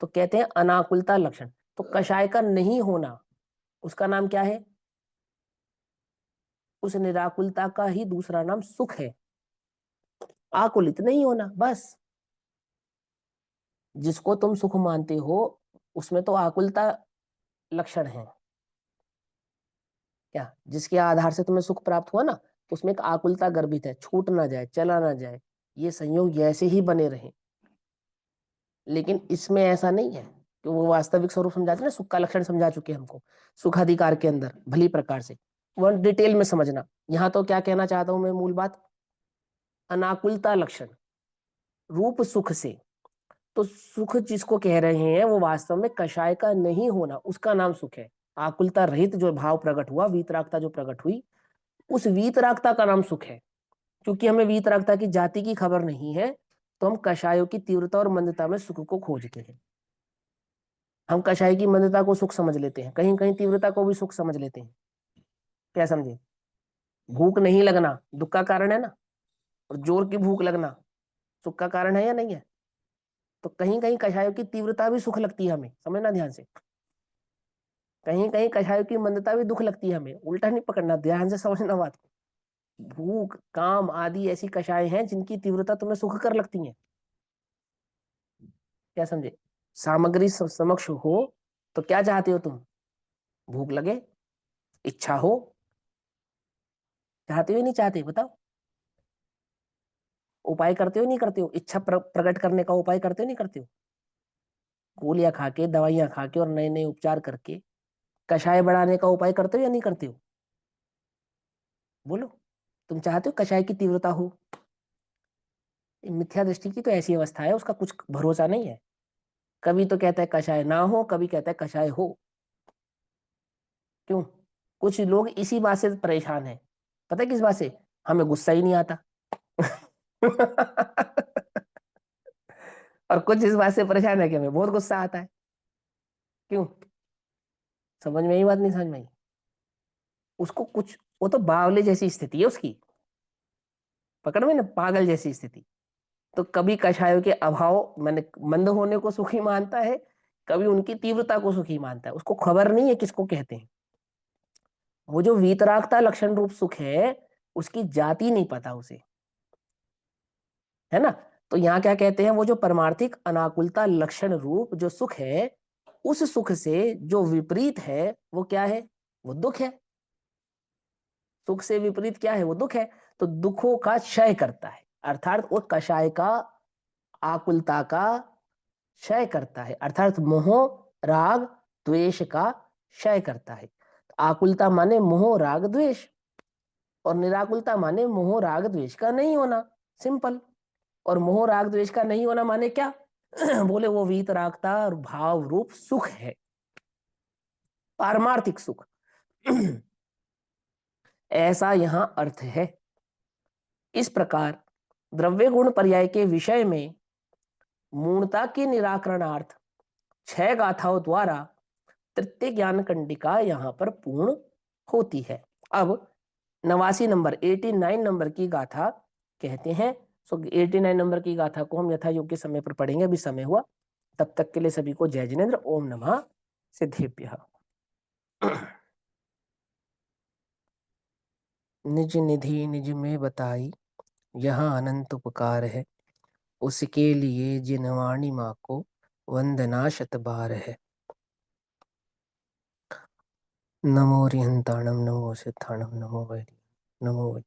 तो कहते हैं अनाकुलता लक्षण। तो कषाय का नहीं होना उसका नाम क्या है? उस निराकुलता का ही दूसरा नाम सुख है। आकुलित नहीं होना, बस। जिसको तुम सुख मानते हो उसमें तो आकुलता लक्षण है क्या? जिसके आधार से तुम्हें सुख प्राप्त हुआ ना, तो उसमें एक आकुलता गर्भित है, छूट ना जाए, चला ना जाए, ये संयोग ऐसे ही बने रहे। लेकिन इसमें ऐसा नहीं है कि वो वास्तविक स्वरूप समझाते ना, सुख का लक्षण समझा चुके हमको सुखाधिकार के अंदर भली प्रकार से, वो डिटेल में समझना। यहाँ तो क्या कहना चाहता हूं मैं, मूल बात, अनाकुलता लक्षण रूप सुख से। तो सुख जिसको कह रहे हैं वो वास्तव में कषाय का नहीं होना, उसका नाम सुख है। आकुलता रहित जो भाव प्रकट हुआ, वीतरागता जो प्रकट हुई, उस वीतरागता का नाम सुख है। क्योंकि हमें वीतरागता की जाति की खबर नहीं है, तो हम कषायों की तीव्रता और मंदता में सुख को खोजते हैं। हम कषाय की मंदता को सुख समझ लेते हैं, कहीं कहीं तीव्रता को भी सुख समझ लेते हैं। क्या समझे? भूख नहीं लगना दुख का कारण है ना, और जोर की भूख लगना सुख का कारण है या नहीं है? तो कहीं कहीं कषायों की तीव्रता भी सुख लगती है हमें, समझना ध्यान से। कहीं कहीं कषायों की मंदता भी दुख लगती है हमें, उल्टा नहीं पकड़ना, ध्यान से समझना बात को। भूख, काम आदि ऐसी कषाय हैं जिनकी तीव्रता तुम्हें सुख कर लगती है। क्या समझे? सामग्री समक्ष हो तो क्या चाहते हो तुम? भूख लगे, इच्छा हो, चाहते हो नहीं चाहते? बताओ। उपाय करते हो नहीं करते हो? इच्छा प्रकट करने का उपाय करते हो नहीं करते हो? गोलियां खा के, दवाइयां खा के और नए नए उपचार करके कषाय बढ़ाने का उपाय करते हो या नहीं करते हो? बोलो, तुम चाहते हो कषाय की तीव्रता हो? मिथ्या दृष्टि की तो ऐसी अवस्था है, उसका कुछ भरोसा नहीं है। कभी तो कहता है कषाय ना हो, कभी कहता है कषाय हो। क्यों? कुछ लोग इसी बात से परेशान है। पता है किस बात से? हमें गुस्सा ही नहीं आता। और कुछ इस बात से परेशान है कि हमें बहुत गुस्सा आता है। क्यों? समझ में आई बात? नहीं समझ में आई? उसको कुछ, वो तो बावले जैसी स्थिति है उसकी, पकड़ में ना, पागल जैसी स्थिति। तो कभी कषायों के अभाव, मैंने मंद होने को सुखी मानता है, कभी उनकी तीव्रता को सुखी मानता है। उसको खबर नहीं है किसको कहते हैं। वो जो वीतरागता लक्षण रूप सुख है, उसकी जाति नहीं पता उसे, है ना। तो यहाँ क्या कहते हैं, वो जो परमार्थिक अनाकुलता लक्षण रूप जो सुख है, उस सुख से जो विपरीत है वो क्या है? वो दुख है। सुख से विपरीत क्या है? वो दुख है। तो दुखों का क्षय करता है, अर्थात वो कषाय का, आकुलता का क्षय करता है, अर्थात मोह राग द्वेष का क्षय करता है। आकुलता माने मोह राग द्वेष, और निराकुलता माने मोह राग द्वेष का नहीं होना, सिंपल। और मोह राग द्वेष का नहीं होना माने क्या? बोले वो वीतरागता और भाव रूप सुख है, पारमार्थिक सुख। ऐसा यहां अर्थ है। इस प्रकार द्रव्य गुण पर्याय के विषय में मूर्णता के निराकरणार्थ 6 गाथाओं द्वारा तृतीय ज्ञान कंडिका यहाँ पर पूर्ण होती है। अब 89 नंबर 89 नंबर की गाथा कहते हैं। सो 89 नंबर की गाथा को हम यथा योग्य समय पर पढ़ेंगे, अभी समय हुआ। तब तक के लिए सभी को जय जिनेन्द्र। ओम नमः सिद्धेभ्यः। निज निधि निज में बताई, यहाँ अनंत उपकार है, उसके लिए जिनवाणी माँ को वंदना शत बार है। नमो रिहंताणम नमो सिद्धाणम नमो वैरी नमो